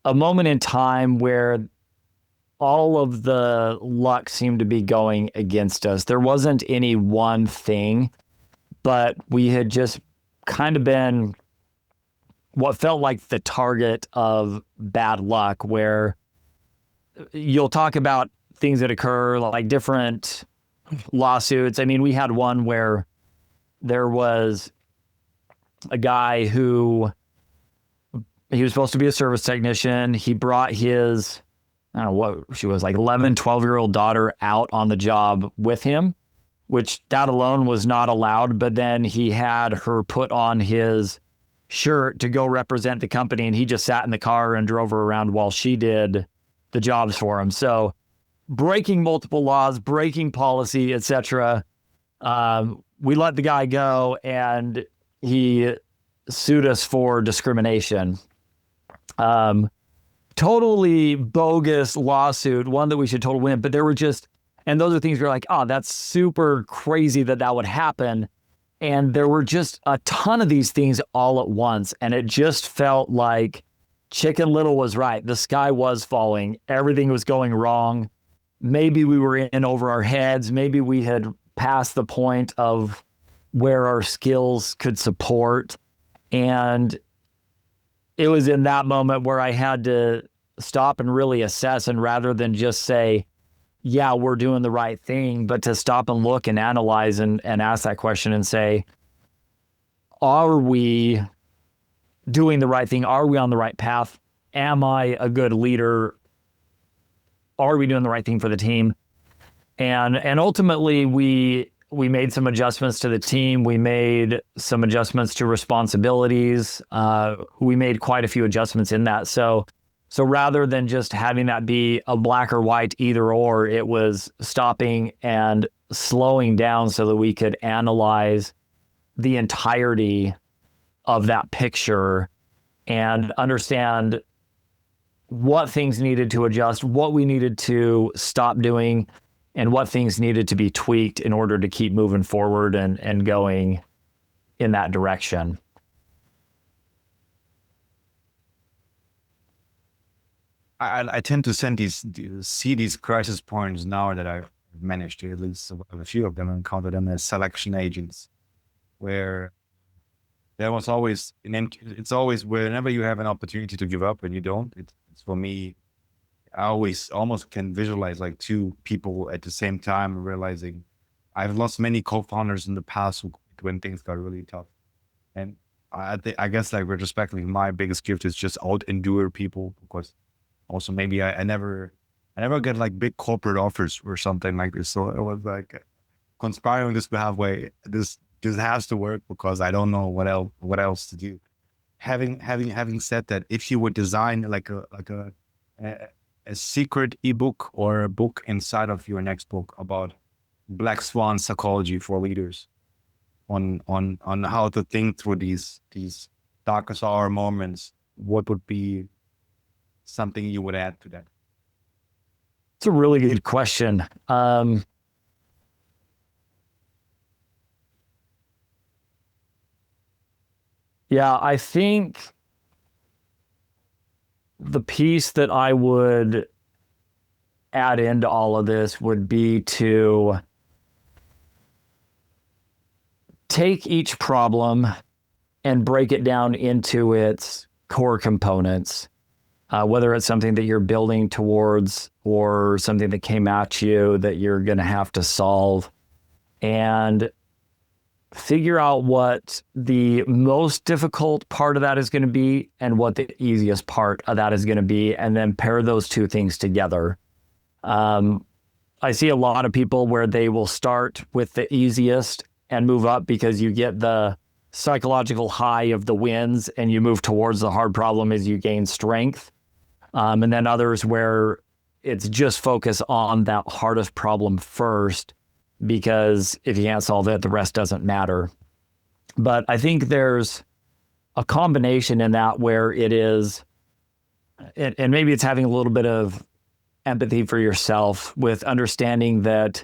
a moment in time where all of the luck seemed to be going against us. There wasn't any one thing, but we had just kind of been what felt like the target of bad luck, where you'll talk about things that occur like different lawsuits. I mean, we had one where there was a guy who he was supposed to be a service technician. He brought his, I don't know what she was, like 11, 12-year-old daughter out on the job with him, which that alone was not allowed. But then he had her put on his shirt to go represent the company, and he just sat in the car and drove her around while she did the jobs for him. So breaking multiple laws, breaking policy, etc. We let the guy go, and he sued us for discrimination. Totally bogus lawsuit, one that we should totally win. But there were just, and those are things we're like, oh, that's super crazy that would happen. And there were just a ton of these things all at once. And it just felt like Chicken Little was right. The sky was falling. Everything was going wrong. Maybe we were in over our heads. Maybe we had passed the point of where our skills could support. And it was in that moment where I had to stop and really assess, and rather than just say, yeah, we're doing the right thing, but to stop and look and analyze and ask that question and say, are we doing the right thing? Are we on the right path? Am I a good leader? Are we doing the right thing for the team? And ultimately we made some adjustments to the team. We made some adjustments to responsibilities. We made quite a few adjustments in that. So rather than just having that be a black or white either or, it was stopping and slowing down so that we could analyze the entirety of that picture and understand what things needed to adjust, what we needed to stop doing, and what things needed to be tweaked in order to keep moving forward and going in that direction. I tend to see these crisis points now that I've managed to at least a few of them encounter them as selection agents, where there was always it's always whenever you have an opportunity to give up and you don't. It's for me, I always almost can visualize like two people at the same time, realizing I've lost many co-founders in the past when things got really tough. And I guess like retrospectively, my biggest gift is just out endure people, because also maybe I never get like big corporate offers or something like this. So it was like conspiring on this behalf way, this has to work because I don't know what else to do. Having said that, if you would design like a secret ebook or a book inside of your next book about black swan psychology for leaders, on how to think through these darkest hour moments, what would be something you would add to that? It's a really good question. Yeah, I think the piece that I would add into all of this would be to take each problem and break it down into its core components, whether it's something that you're building towards or something that came at you that you're going to have to solve, and figure out what the most difficult part of that is going to be and what the easiest part of that is going to be, and then pair those two things together. I see a lot of people where they will start with the easiest and move up because you get the psychological high of the wins and you move towards the hard problem as you gain strength. And then others where it's just focus on that hardest problem first, because if you can't solve it, the rest doesn't matter. But I think there's a combination in that where it is and maybe it's having a little bit of empathy for yourself with understanding that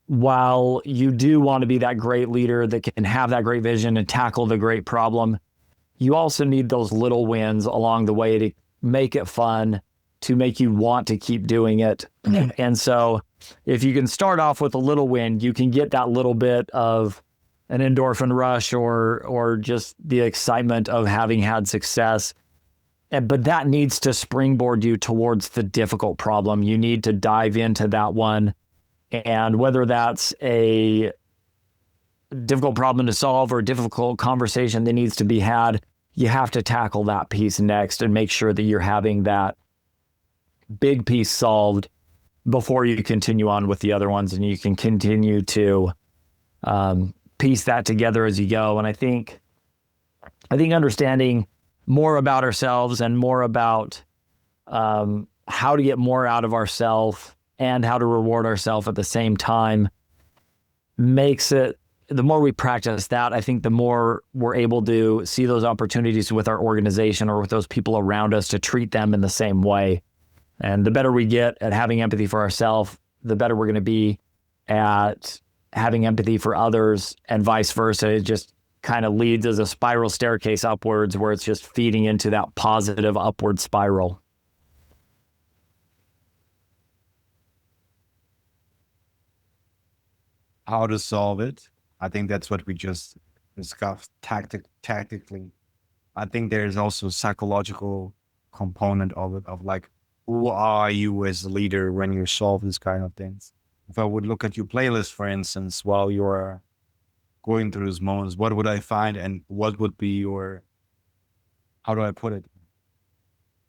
while you do want to be that great leader that can have that great vision and tackle the great problem, you also need those little wins along the way to make it fun, to make you want to keep doing it. And so if you can start off with a little win, you can get that little bit of an endorphin rush or just the excitement of having had success. But that needs to springboard you towards the difficult problem. You need to dive into that one. And whether that's a difficult problem to solve or a difficult conversation that needs to be had, you have to tackle that piece next and make sure that you're having that big piece solved before you continue on with the other ones, and you can continue to piece that together as you go. And I think understanding more about ourselves and more about how to get more out of ourselves and how to reward ourselves at the same time makes it, the more we practice that, I think the more we're able to see those opportunities with our organization or with those people around us to treat them in the same way. And the better we get at having empathy for ourselves, the better we're going to be at having empathy for others, and vice versa. It just kind of leads as a spiral staircase upwards where it's just feeding into that positive upward spiral. How to solve it? I think that's what we just discussed tactically. I think there's also a psychological component of it, of like, who are you as a leader when you solve this kind of things? If I would look at your playlist, for instance, while you're going through those moments, what would I find, and what would be your, how do I put it,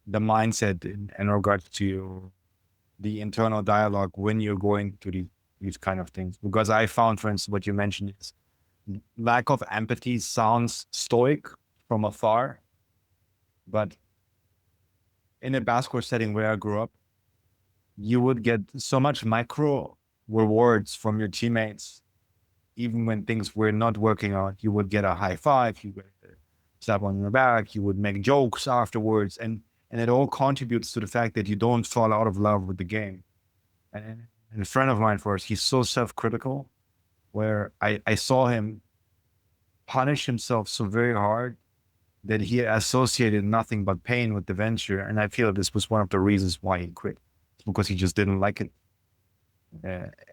the mindset in regards to the internal dialogue when you're going through these kind of things? Because I found, for instance, what you mentioned is lack of empathy sounds stoic from afar, but in a basketball setting where I grew up, you would get so much micro rewards from your teammates. Even when things were not working out, you would get a high five, you would slap on your back, you would make jokes afterwards. And it all contributes to the fact that you don't fall out of love with the game. And a friend of mine, for us, he's so self-critical, where I saw him punish himself so very hard that he associated nothing but pain with the venture. And I feel this was one of the reasons why he quit, because he just didn't like it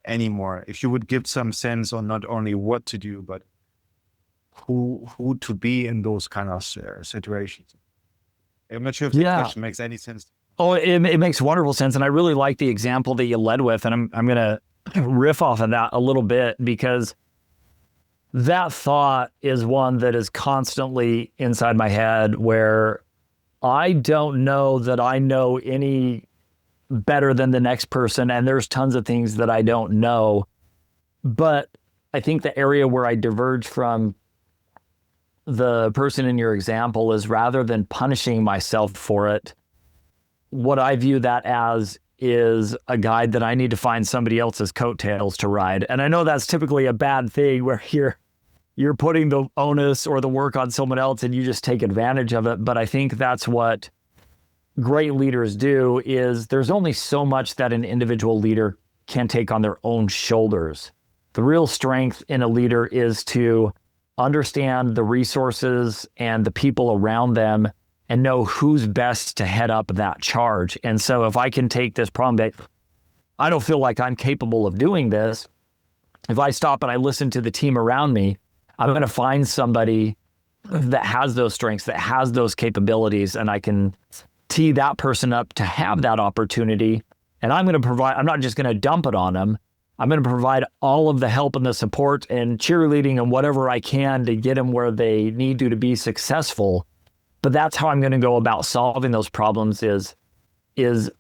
anymore. If you would give some sense on not only what to do, but who to be in those kind of situations. I'm not sure if the question makes any sense. Oh, it makes wonderful sense. And I really like the example that you led with. And I'm going to riff off of that a little bit, because that thought is one that is constantly inside my head, where I don't know that I know any better than the next person. And there's tons of things that I don't know. But I think the area where I diverge from the person in your example is, rather than punishing myself for it, what I view that as is a guide that I need to find somebody else's coattails to ride. And I know that's typically a bad thing, where you're putting the onus or the work on someone else and you just take advantage of it. But I think that's what great leaders do, is there's only so much that an individual leader can take on their own shoulders. The real strength in a leader is to understand the resources and the people around them and know who's best to head up that charge. And so if I can take this problem that I don't feel like I'm capable of doing this, if I stop and I listen to the team around me, I'm going to find somebody that has those strengths, that has those capabilities, and I can tee that person up to have that opportunity. And I'm going to provide, I'm not just going to dump it on them. I'm going to provide all of the help and the support and cheerleading and whatever I can to get them where they need to be successful. But that's how I'm going to go about solving those problems, is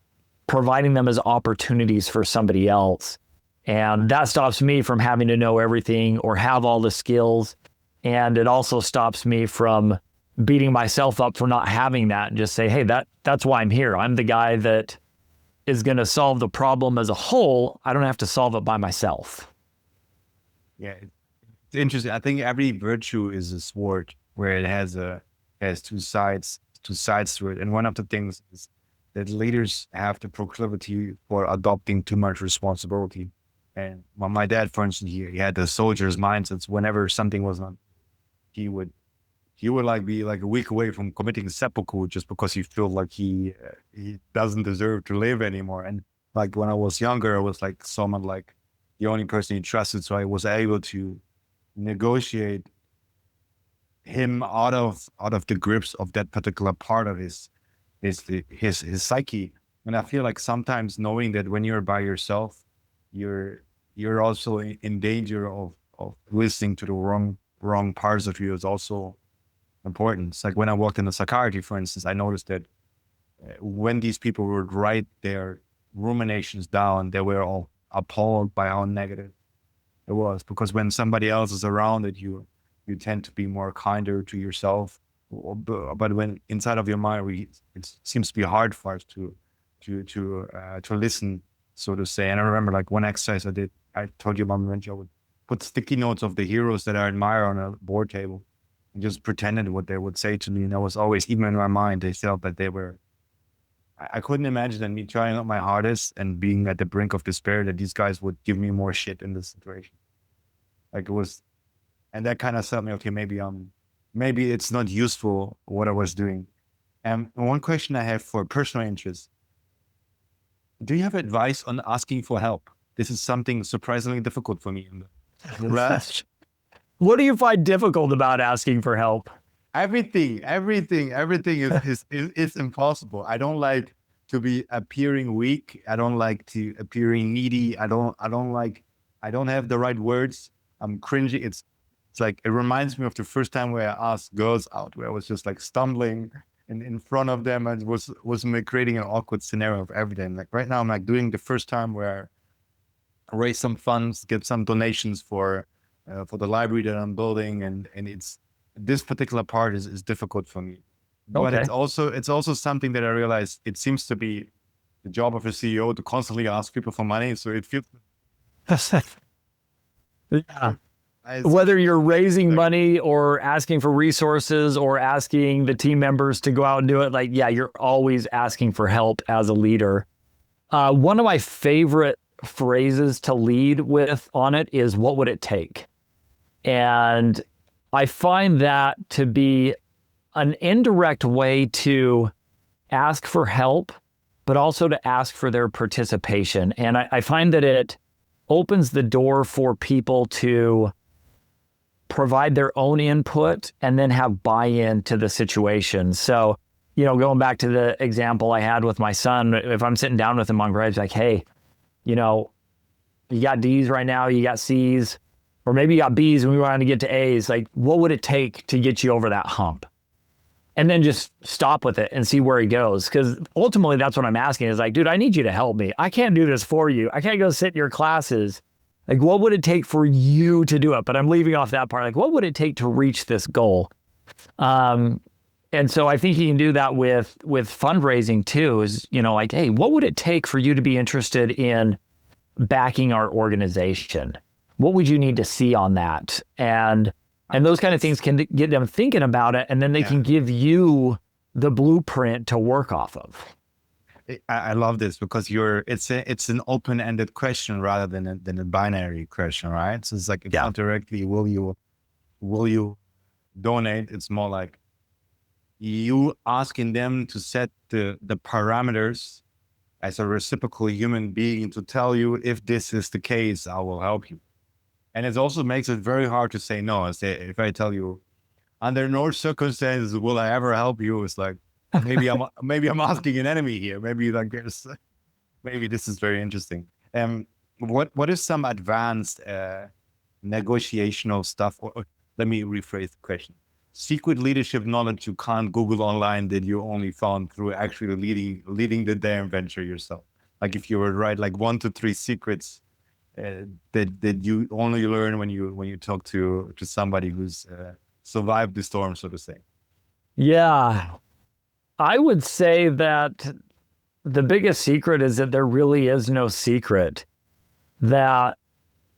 providing them as opportunities for somebody else. And that stops me from having to know everything or have all the skills. And it also stops me from beating myself up for not having that, and just say, hey, that's why I'm here. I'm the guy that is going to solve the problem as a whole. I don't have to solve it by myself. Yeah, it's interesting. I think every virtue is a sword where it has two sides to it. And one of the things is that leaders have the proclivity for adopting too much responsibility. And my dad, for instance, he had the soldier's mindsets. Whenever something was not, he would like be like a week away from committing seppuku just because he felt like he doesn't deserve to live anymore. And like when I was younger, I was like someone like the only person he trusted, so I was able to negotiate him out of the grips of that particular part of his psyche. And I feel like sometimes knowing that when you're by yourself, you're also in danger of listening to the wrong parts of you is also important. It's like when I worked in the psychiatry, for instance, I noticed that when these people would write their ruminations down, they were all appalled by how negative it was. Because when somebody else is around it, you tend to be more kinder to yourself. But when inside of your mind, it seems to be hard for us to listen, so to say. And I remember like one exercise I did, I told you about when I would put sticky notes of the heroes that I admire on a board table and just pretended what they would say to me. And I was always, even in my mind, they felt that they were, I couldn't imagine that me trying out my hardest and being at the brink of despair, that these guys would give me more shit in this situation. Like it was, and that kind of felt me, okay, maybe it's not useful what I was doing. And one question I have for personal interest, do you have advice on asking for help? This is something surprisingly difficult for me in the last. What do you find difficult about asking for help? Everything is impossible. I don't like to be appearing weak. I don't like to appearing needy. I don't have the right words. I'm cringy. It's like, it reminds me of the first time where I asked girls out, where I was just like stumbling in front of them and was creating an awkward scenario of everything. Like right now, I'm like doing the first time where I raise some funds, get some donations for the library that I'm building, and it's this particular part is difficult for me. But Okay. it's also something that I realize it seems to be the job of a CEO to constantly ask people for money. So it feels Yeah. Whether you're raising money or asking for resources or asking the team members to go out and do it, like, yeah, you're always asking for help as a leader. One of my favorite phrases to lead with on it is, what would it take? And I find that to be an indirect way to ask for help, but also to ask for their participation. And I find that it opens the door for people to provide their own input and then have buy-in to the situation. So, going back to the example I had with my son, if I'm sitting down with him on grades, like, hey, you got D's right now, you got C's, or maybe you got B's and we want to get to A's. Like, what would it take to get you over that hump? And then just stop with it and see where he goes. Because ultimately, that's what I'm asking is like, dude, I need you to help me. I can't do this for you. I can't go sit in your classes. Like, what would it take for you to do it? But I'm leaving off that part. Like, what would it take to reach this goal? And so I think you can do that with fundraising too, is, like, hey, what would it take for you to be interested in backing our organization? What would you need to see on that? And those kind of things can get them thinking about it, and then they can give you the blueprint to work off of. I love this because it's an open-ended question rather than a binary question, right? So it's like, it's not directly, will you donate? It's more like you asking them to set the parameters as a reciprocal human being to tell you, if this is the case, I will help you. And it also makes it very hard to say no. If I tell you, under no circumstances will I ever help you, it's like, maybe I'm asking an enemy here. Maybe this is very interesting. What is some advanced negotiational stuff? Or let me rephrase the question. Secret leadership knowledge you can't Google online that you only found through actually leading the damn venture yourself. Like if you were to write like 1 to 3 secrets that you only learn when you talk to somebody who's survived the storm, so to say. Yeah. I would say that the biggest secret is that there really is no secret, that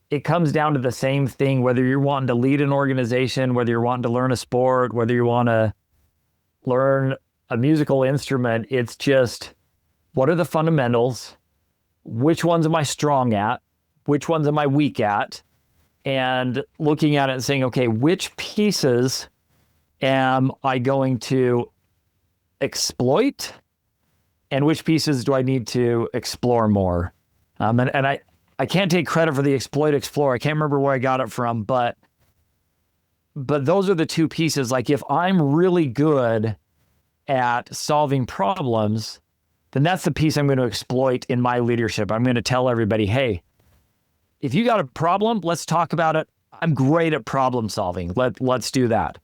it comes down to the same thing, whether you're wanting to lead an organization, whether you're wanting to learn a sport, whether you want to learn a musical instrument. It's just what are the fundamentals? Which ones am I strong at? Which ones am I weak at? And looking at it and saying, okay, which pieces am I going to exploit? And which pieces do I need to explore more? And I can't take credit for the explore. I can't remember where I got it from, but those are the two pieces. Like if I'm really good at solving problems, then that's the piece I'm going to exploit in my leadership. I'm going to tell everybody, hey, if you got a problem, let's talk about it. I'm great at problem solving. Let's do that.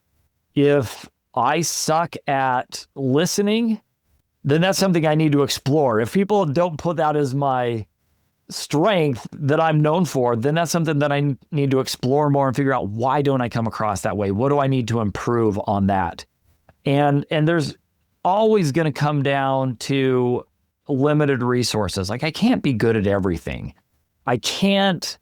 If I suck at listening, then that's something I need to explore. If people don't put that as my strength that I'm known for, then that's something that I need to explore more and figure out, why don't I come across that way? What do I need to improve on that? And there's always going to come down to limited resources. Like I can't be good at everything. I can't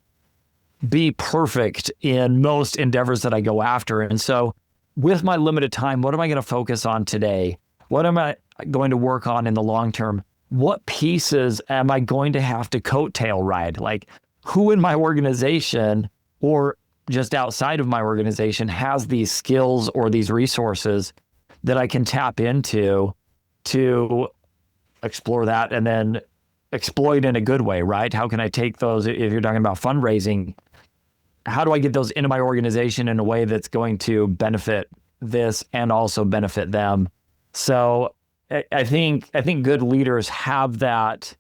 be perfect in most endeavors that I go after. And so with my limited time, what am I going to focus on today? What am I going to work on in the long term? What pieces am I going to have to coattail ride? Like who in my organization or just outside of my organization has these skills or these resources that I can tap into to explore that and then exploit in a good way, right? How can I take those, if you're talking about fundraising, how do I get those into my organization in a way that's going to benefit this and also benefit them? So I think good leaders have that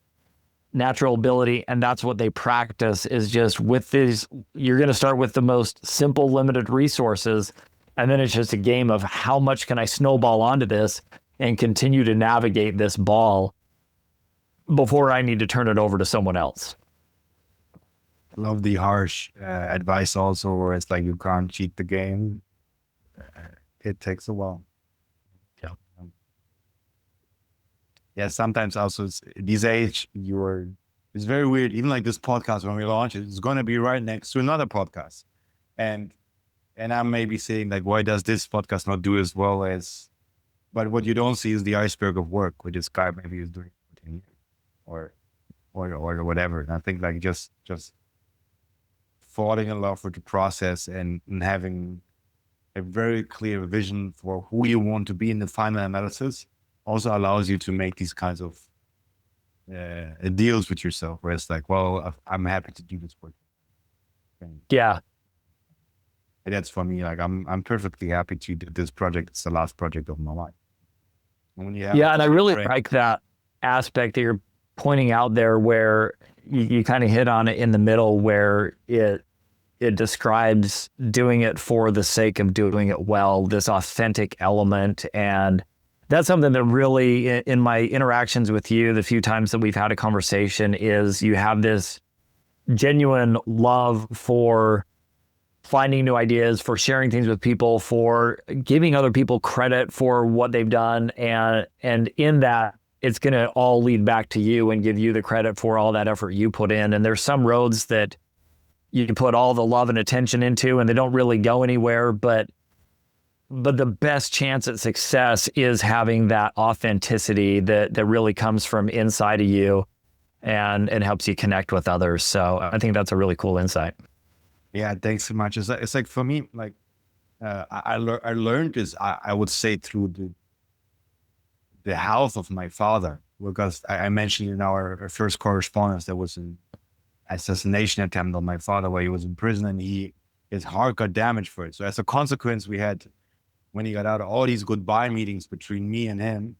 natural ability, and that's what they practice, is just with these, you're going to start with the most simple, limited resources, and then it's just a game of how much can I snowball onto this and continue to navigate this ball before I need to turn it over to someone else. Love the harsh advice also, where it's like you can't cheat the game. It takes a while. Yeah. Yeah, sometimes also this age, it's very weird. Even like this podcast, when we launch it, it's going to be right next to another podcast. And I'm maybe saying like, why does this podcast not do as well as, but what you don't see is the iceberg of work, which this guy maybe is doing for 10 years or whatever. And I think like just falling in love with the process and having a very clear vision for who you want to be in the final analysis also allows you to make these kinds of deals with yourself, where it's like, well, I'm happy to do this work. Yeah. And that's for me, like I'm perfectly happy to do this project. It's the last project of my life. And and I really like that aspect that you're pointing out there, where you kind of hit on it in the middle, where it describes doing it for the sake of doing it well, this authentic element. And that's something that really, in my interactions with you, the few times that we've had a conversation, is you have this genuine love for finding new ideas, for sharing things with people, for giving other people credit for what they've done. And in that, it's going to all lead back to you and give you the credit for all that effort you put in. And there's some roads that you put all the love and attention into and they don't really go anywhere, but the best chance at success is having that authenticity that really comes from inside of you and helps you connect with others. So I think that's a really cool insight. Yeah, thanks so much. It's like for me, like I learned this, I would say, through the health of my father, because I mentioned in our first correspondence, there was an assassination attempt on my father where he was in prison and his heart got damaged for it. So as a consequence, we had, when he got out, all these goodbye meetings between me and him,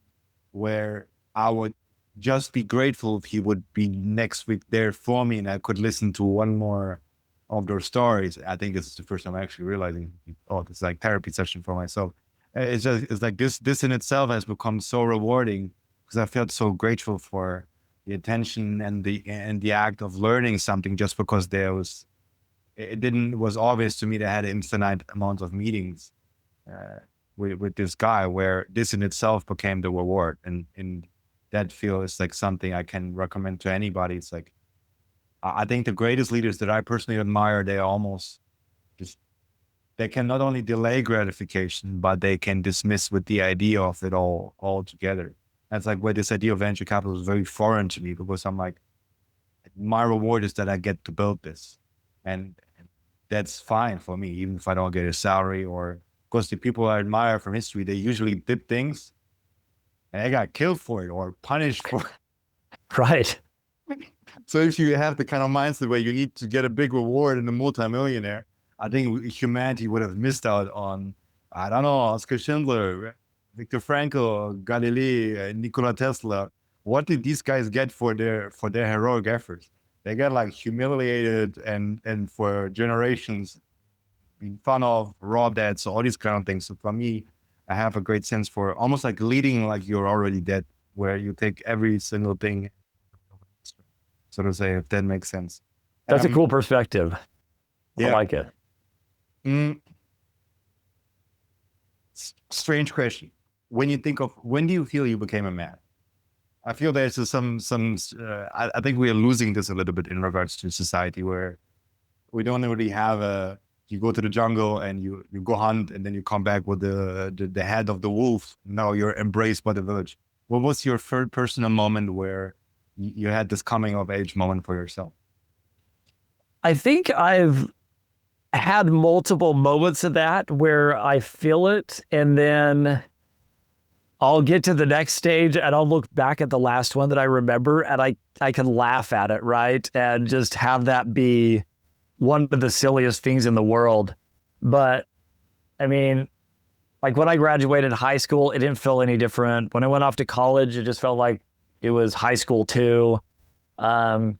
where I would just be grateful if he would be next week there for me and I could listen to one more of their stories. I think this is the first time I'm actually realizing, oh, it's like therapy session for myself. It's like this in itself has become so rewarding, because I felt so grateful for the attention and the act of learning something, just because it was obvious to me that I had infinite amounts of meetings with this guy, where this in itself became the reward. And in that field, it's like something I can recommend to anybody. It's like, I think the greatest leaders that I personally admire, they can not only delay gratification, but they can dismiss with the idea of it all altogether. That's like where this idea of venture capital is very foreign to me, because I'm like, my reward is that I get to build this. And that's fine for me, even if I don't get a salary, or because the people I admire from history, they usually did things and they got killed for it or punished for it. Right. So if you have the kind of mindset where you need to get a big reward and a multimillionaire, I think humanity would have missed out on, I don't know, Oscar Schindler, Viktor Frankl, Galilei, Nikola Tesla. What did these guys get for their heroic efforts? They got like humiliated and for generations being fun of, robbed at, so all these kind of things. So for me, I have a great sense for almost like leading like you're already dead, where you take every single thing, so to say, if that makes sense. That's a cool perspective. Yeah. I like it. Strange question. When you think of, when do you feel you became a man? I feel there's I think we are losing this a little bit in regards to society, where we don't really have you go to the jungle and you go hunt and then you come back with the head of the wolf. Now you're embraced by the village. What was your third personal moment where you had this coming of age moment for yourself? I think I've had multiple moments of that where I feel it, and then I'll get to the next stage and I'll look back at the last one that I remember, and I can laugh at it, right? And just have that be one of the silliest things in the world. But I mean, like when I graduated high school, it didn't feel any different. When I went off to college, it just felt like it was high school too. But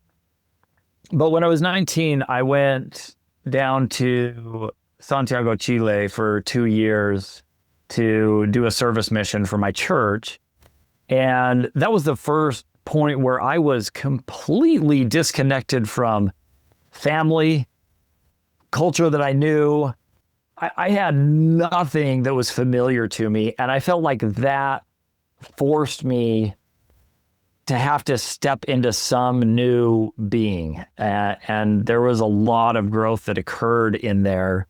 when I was 19, I went down to Santiago, Chile for 2 years to do a service mission for my church. And that was the first point where I was completely disconnected from family, culture that I knew. I had nothing that was familiar to me. And I felt like that forced me to have to step into some new being. And there was a lot of growth that occurred in there.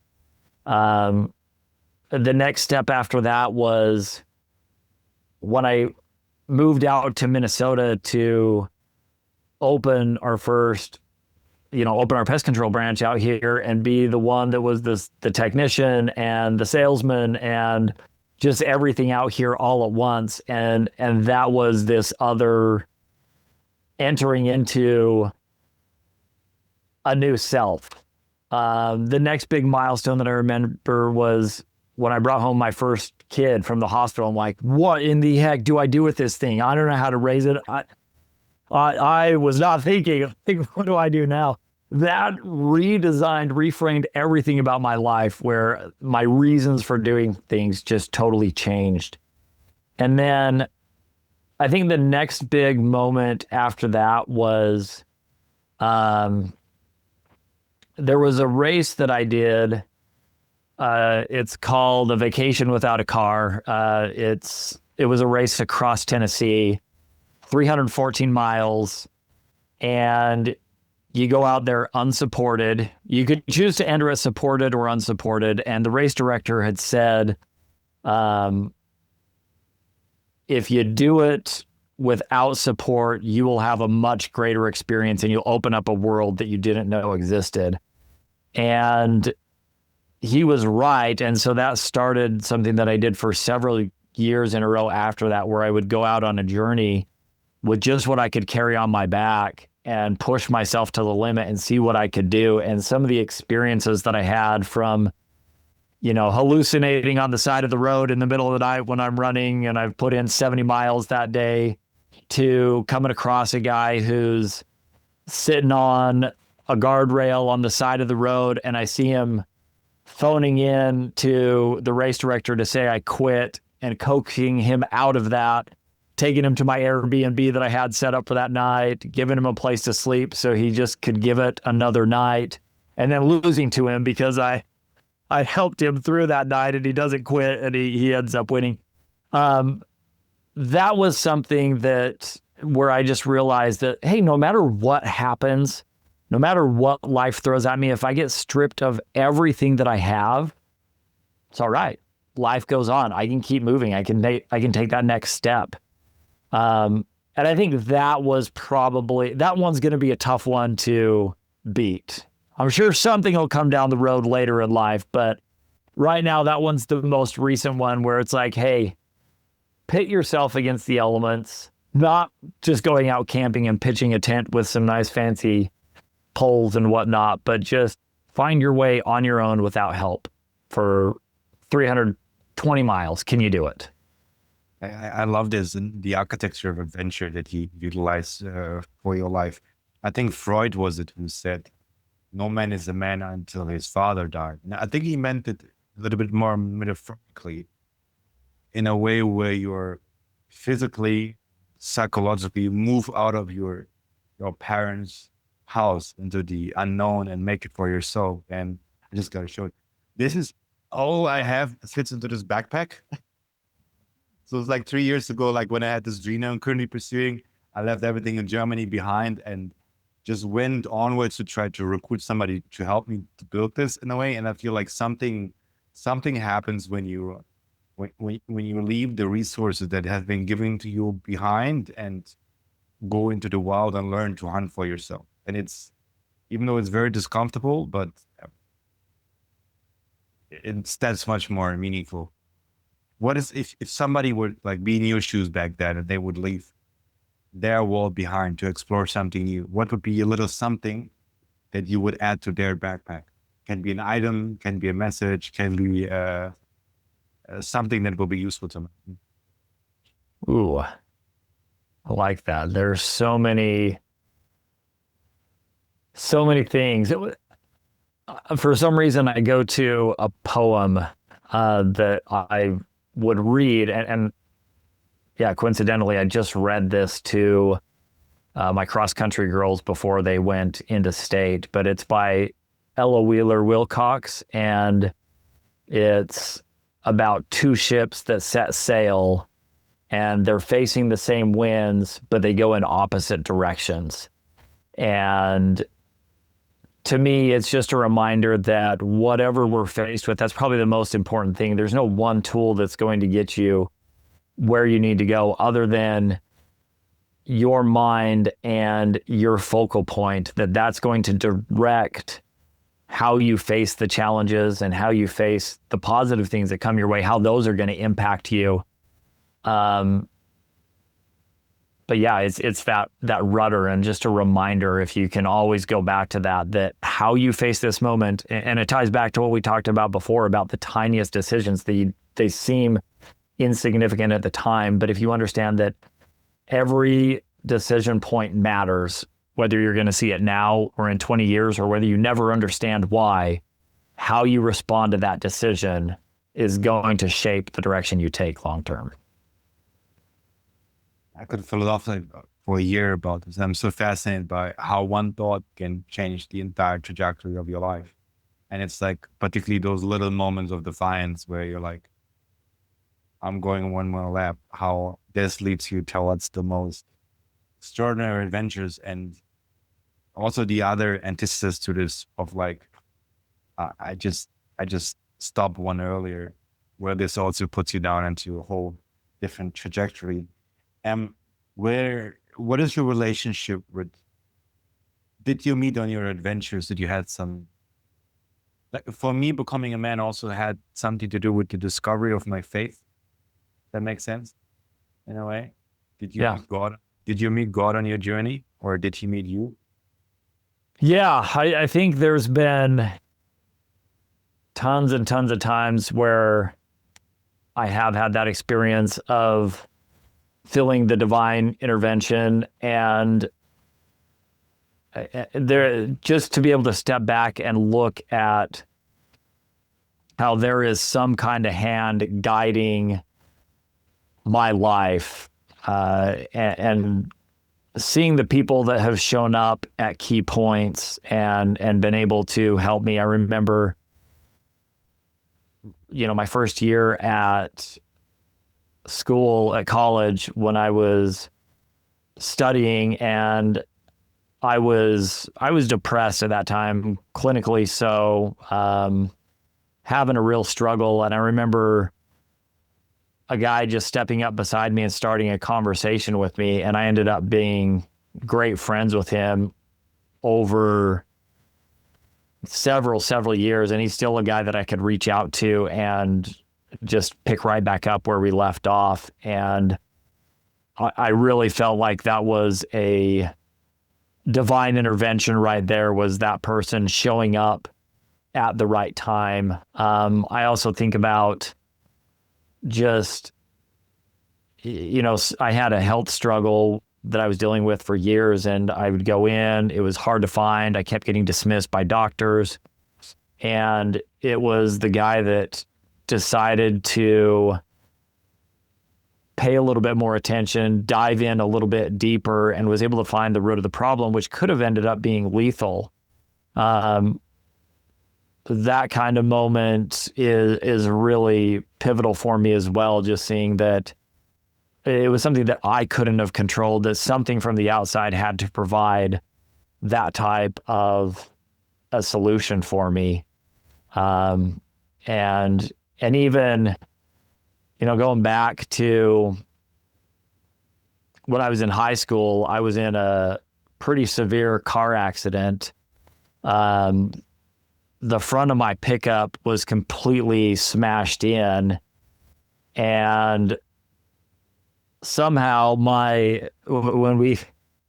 The next step after that was when I moved out to Minnesota to open our first, open our pest control branch out here and be the one that was the technician and the salesman and just everything out here all at once. And that was this other entering into a new self. The next big milestone that I remember was when I brought home my first kid from the hospital. I'm like, what in the heck do I do with this thing? I don't know how to raise it. I was not thinking, what do I do now? That reframed everything about my life, where my reasons for doing things just totally changed. And then I think the next big moment after that was, there was a race that I did. It's called A Vacation Without a Car. It was a race across Tennessee, 314 miles, and you go out there unsupported. You could choose to enter as supported or unsupported, and the race director had said, if you do it without support, you will have a much greater experience and you'll open up a world that you didn't know existed. And he was right. And so that started something that I did for several years in a row after that, where I would go out on a journey with just what I could carry on my back and push myself to the limit and see what I could do. And some of the experiences that I had from, hallucinating on the side of the road in the middle of the night when I'm running and I've put in 70 miles that day, to coming across a guy who's sitting on a guardrail on the side of the road, and I see him phoning in to the race director to say I quit, and coaxing him out of that, taking him to my Airbnb that I had set up for that night, giving him a place to sleep so he just could give it another night, and then losing to him because I helped him through that night and he doesn't quit and he ends up winning. That was something where I just realized that, hey, no matter what happens, no matter what life throws at me, if I get stripped of everything that I have, it's all right. Life goes on. I can keep moving. I can take that next step. And I think that one's going to be a tough one to beat. I'm sure something will come down the road later in life, but right now that one's the most recent one where it's like, hey, pit yourself against the elements, not just going out camping and pitching a tent with some nice fancy poles and whatnot, but just find your way on your own without help for 320 miles. Can you do it? I love this and the architecture of adventure that you utilize for your life. I think Freud was it who said, "No man is a man until his father died." Now, I think he meant it a little bit more metaphorically, in a way where you're physically, psychologically move out of your parents' house into the unknown and make it for yourself. And I just gotta show it. This is all I have fits into this backpack. So it's like 3 years ago, like when I had this dream I'm currently pursuing, I left everything in Germany behind and just went onwards to try to recruit somebody to help me to build this in a way. And I feel like something happens when you leave the resources that have been given to you behind and go into the wild and learn to hunt for yourself. And it's, even though it's very discomfortable, but that's much more meaningful. What is if somebody would like be in your shoes back then and they would leave their world behind to explore something new? What would be a little something that you would add to their backpack? Can be an item, can be a message, can be something that will be useful to them. Ooh, I like that. There's so many things. For some reason, I go to a poem that I would read, and yeah, coincidentally, I just read this to my cross-country girls before they went into state, but it's by Ella Wheeler Wilcox, and it's about two ships that set sail, and they're facing the same winds, but they go in opposite directions. And to me, it's just a reminder that whatever we're faced with, that's probably the most important thing. There's no one tool that's going to get you where you need to go other than your mind and your focal point, that's going to direct how you face the challenges and how you face the positive things that come your way, how those are going to impact you. But yeah, it's that rudder, and just a reminder, if you can always go back to that how you face this moment, and it ties back to what we talked about before about the tiniest decisions. They seem insignificant at the time, but if you understand that every decision point matters, whether you're going to see it now or in 20 years, or whether you never understand why, how you respond to that decision is going to shape the direction you take long term. I could fill it off for a year about this. I'm so fascinated by how one thought can change the entire trajectory of your life. And it's like, particularly those little moments of defiance where you're like, I'm going one more lap, how this leads you towards the most extraordinary adventures. And also the other antithesis to this of like, I just stopped one earlier, where this also puts you down into a whole different trajectory. What is your relationship with, did you meet on your adventures? Did you had some, like for me, becoming a man also had something to do with the discovery of my faith. That makes sense in a way. Did you meet God? Did you meet God on your journey, or did he meet you? Yeah, I think there's been tons and tons of times where I have had that experience of feeling the divine intervention, and there, just to be able to step back and look at how there is some kind of hand guiding my life, and seeing the people that have shown up at key points and been able to help me. I remember, my first year at school, at college, when I was studying, and I was depressed at that time, clinically so, having a real struggle. And I remember a guy just stepping up beside me and starting a conversation with me. And I ended up being great friends with him over several years. And he's still a guy that I could reach out to and just pick right back up where we left off. And I really felt like that was a divine intervention right there, was that person showing up at the right time. I also think about just, I had a health struggle that I was dealing with for years, and I would go in, it was hard to find. I kept getting dismissed by doctors. And it was the guy that decided to pay a little bit more attention, dive in a little bit deeper, and was able to find the root of the problem, which could have ended up being lethal. That kind of moment is really pivotal for me as well, just seeing that it was something that I couldn't have controlled, that something from the outside had to provide that type of a solution for me. And even, going back to when I was in high school, I was in a pretty severe car accident. The front of my pickup was completely smashed in, and somehow when we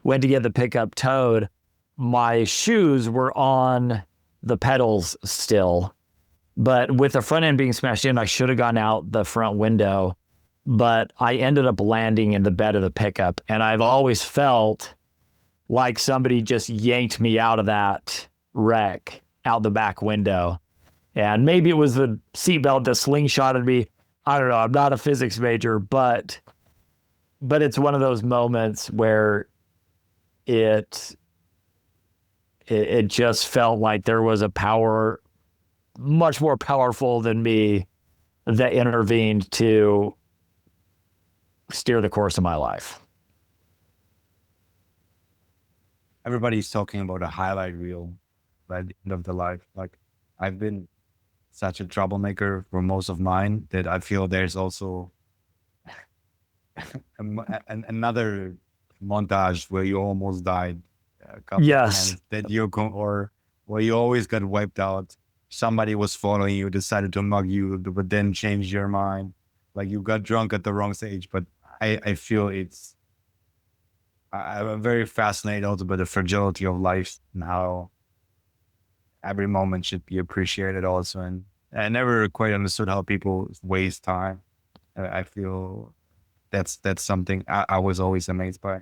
went to get the pickup towed, my shoes were on the pedals still. But with the front end being smashed in, I should have gone out the front window, but I ended up landing in the bed of the pickup. And I've always felt like somebody just yanked me out of that wreck out the back window. And maybe it was the seatbelt that slingshotted me. I don't know. I'm not a physics major, but it's one of those moments where it just felt like there was a power much more powerful than me that intervened to steer the course of my life. Everybody's talking about a highlight reel by the end of the life. Like, I've been such a troublemaker for most of mine that I feel there's also another montage where you almost died a couple of times, that or where you always got wiped out. Somebody was following you, decided to mug you, but then changed your mind. Like, you got drunk at the wrong stage. But I feel I'm very fascinated also by the fragility of life and how every moment should be appreciated also. And I never quite understood how people waste time. I feel that's something I was always amazed by.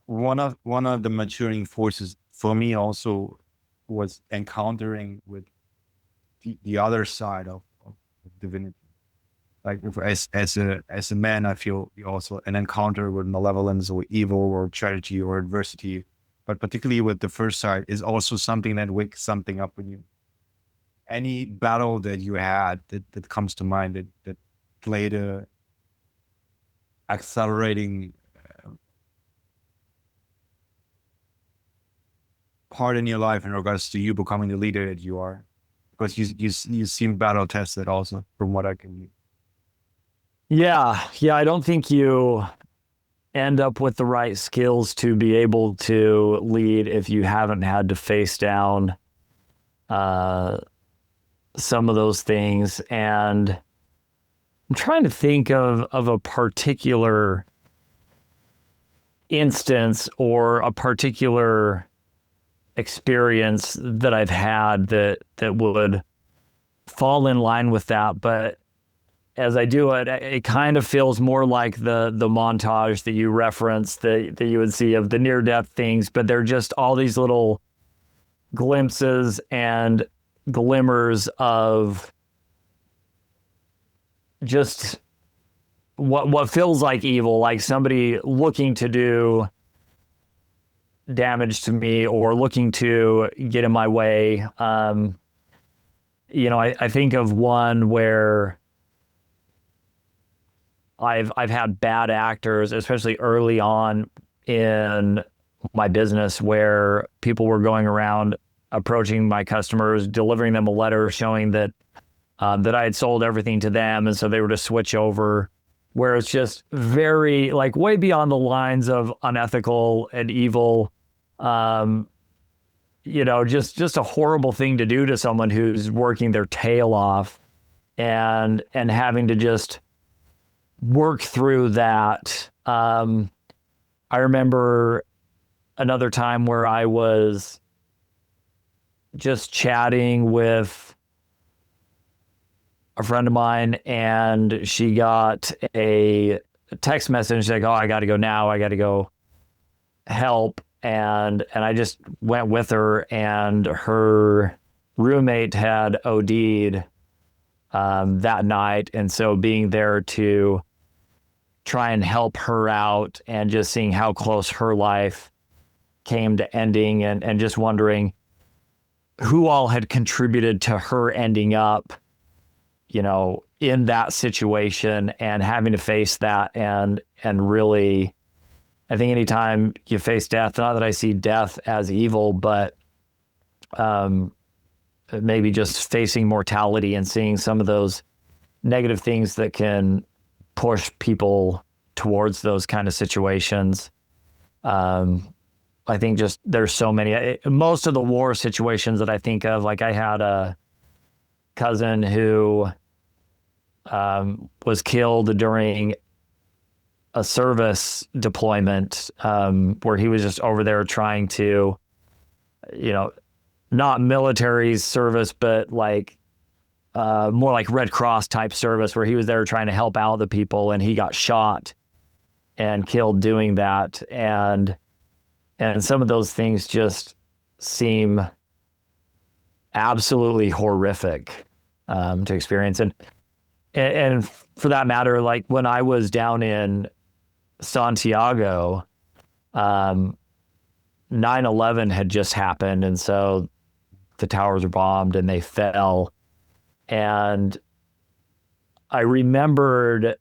One of the maturing forces for me also was encountering with the other side of divinity. Like, as a man, I feel also an encounter with malevolence or evil or tragedy or adversity, but particularly with the first side is also something that wakes something up in you. Any battle that you had that comes to mind that played a accelerating part in your life in regards to you becoming the leader that you are, because you seem battle tested also, from what I can. Yeah. I don't think you end up with the right skills to be able to lead if you haven't had to face down some of those things. And I'm trying to think of a particular instance or a particular experience that I've had that would fall in line with that. But as I do it, it kind of feels more like the montage that you referenced that you would see of the near-death things, but they're just all these little glimpses and glimmers of just what feels like evil, like somebody looking to do damage to me or looking to get in my way. I think of one where I've had bad actors, especially early on in my business, where people were going around approaching my customers, delivering them a letter showing that that I had sold everything to them. And so they were to switch over, where it's just very like way beyond the lines of unethical and evil. Just a horrible thing to do to someone who's working their tail off and having to just work through that. I remember another time where I was just chatting with a friend of mine, and she got a text message like, "Oh, I got to go now. I got to go help." And I just went with her, and her roommate had OD'd that night. And so being there to try and help her out and just seeing how close her life came to ending, and just wondering who all had contributed to her ending up, in that situation and having to face that. And really, I think anytime you face death, not that I see death as evil, but maybe just facing mortality and seeing some of those negative things that can push people towards those kind of situations. I think just there's so many. Most of the war situations that I think of, like I had a cousin who was killed during a service deployment, where he was just over there trying to, not military service, but like more like Red Cross type service, where he was there trying to help out the people, and he got shot and killed doing that. And some of those things just seem absolutely horrific to experience. And for that matter, like when I was down in Santiago, 9/11 had just happened. And so the towers were bombed and they fell. And I remember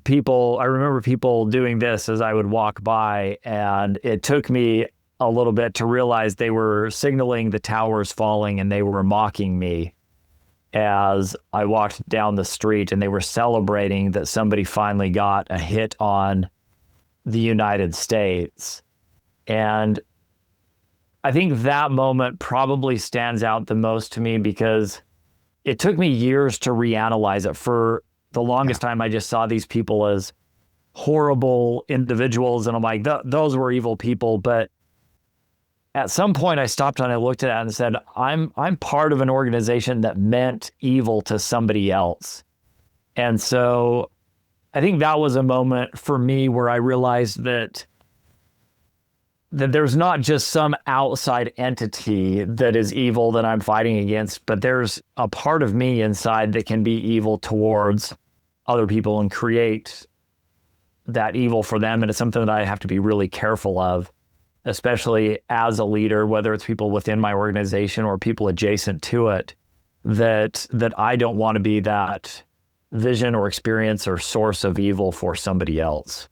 people doing this as I would walk by, and it took me a little bit to realize they were signaling the towers falling, and they were mocking me as I walked down the street, and they were celebrating that somebody finally got a hit on the United States. And I think that moment probably stands out the most to me, because it took me years to reanalyze it. For the longest time, I just saw these people as horrible individuals, and I'm like, those were evil people. But at some point I stopped and I looked at it and said, I'm part of an organization that meant evil to somebody else. And so I think that was a moment for me where I realized that there's not just some outside entity that is evil that I'm fighting against, but there's a part of me inside that can be evil towards other people and create that evil for them. And it's something that I have to be really careful of, especially as a leader, whether it's people within my organization or people adjacent to it, that I don't want to be that vision or experience or source of evil for somebody else.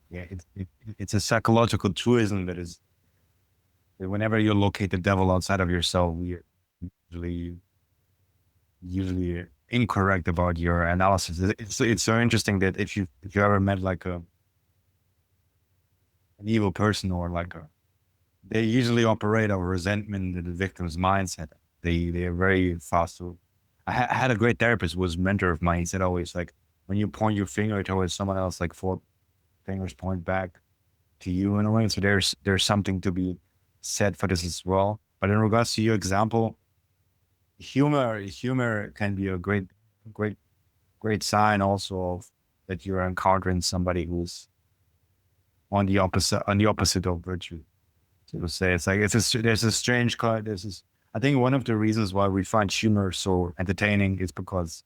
Yeah, it's a psychological truism that is that whenever you locate the devil outside of yourself, you're usually incorrect about your analysis. It's so interesting that if you ever met like an evil person, or they usually operate of resentment in the victim's mindset. They are very fast to. I had a great therapist who was a mentor of mine. He said always, like, when you point your finger towards someone else, like 4 fingers point back to you in a way. So there's something to be said for this as well. But in regards to your example, humor can be a great sign also of that you're encountering somebody who's on the opposite of virtue. So to say, it's like there's a strange kind. I think one of the reasons why we find humor so entertaining is because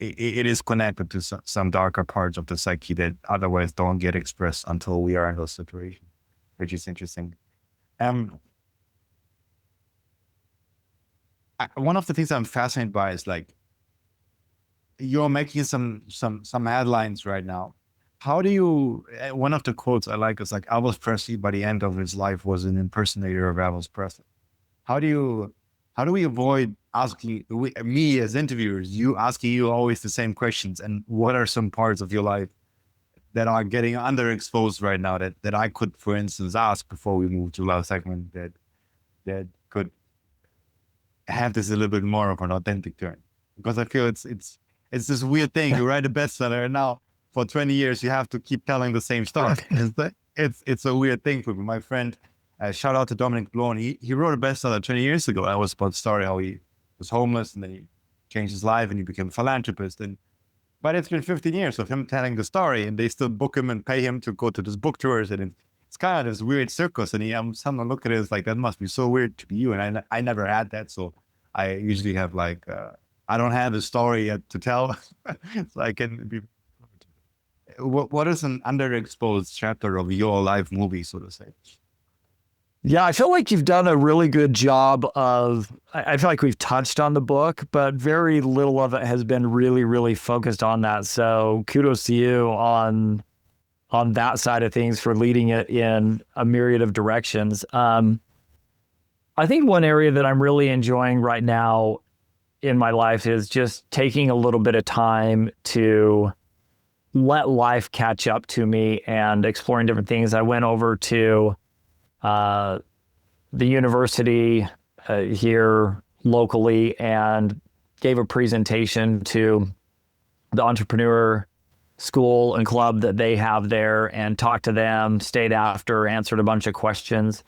it is connected to some darker parts of the psyche that otherwise don't get expressed until we are in those situations, which is interesting. One of the things I'm fascinated by is like you're making some headlines right now. How do you? One of the quotes I like is like Elvis Presley by the end of his life was an impersonator of Elvis Presley. How do you how do we avoid asking me as interviewers, you asking you always the same questions? And what are some parts of your life that are getting underexposed right now that I could, for instance, ask before we move to last segment that could have this a little bit more of an authentic turn? Because I feel it's this weird thing. You write a bestseller and now for 20 years you have to keep telling the same story. It's a weird thing for me. My friend, shout out to Dominic Blone. He wrote a bestseller 20 years ago. That was about the story how he was homeless and then he changed his life and he became a philanthropist. But it's been 15 years of him telling the story, and they still book him and pay him to go to this book tours, and it's kind of this weird circus. And someone look at it, it's like, that must be so weird to be you. And I never had that, so I usually have like I don't have a story yet to tell, so I can be. What is an underexposed chapter of your life movie, so to say? Yeah, I feel like you've done a really good job of, I feel like we've touched on the book, but very little of it has been really, really focused on that. So kudos to you on that side of things for leading it in a myriad of directions. I think one area that I'm really enjoying right now in my life is just taking a little bit of time to let life catch up to me and exploring different things. I went over to the university here locally and gave a presentation to the entrepreneur school and club that they have there and talked to them, stayed after, answered a bunch of questions.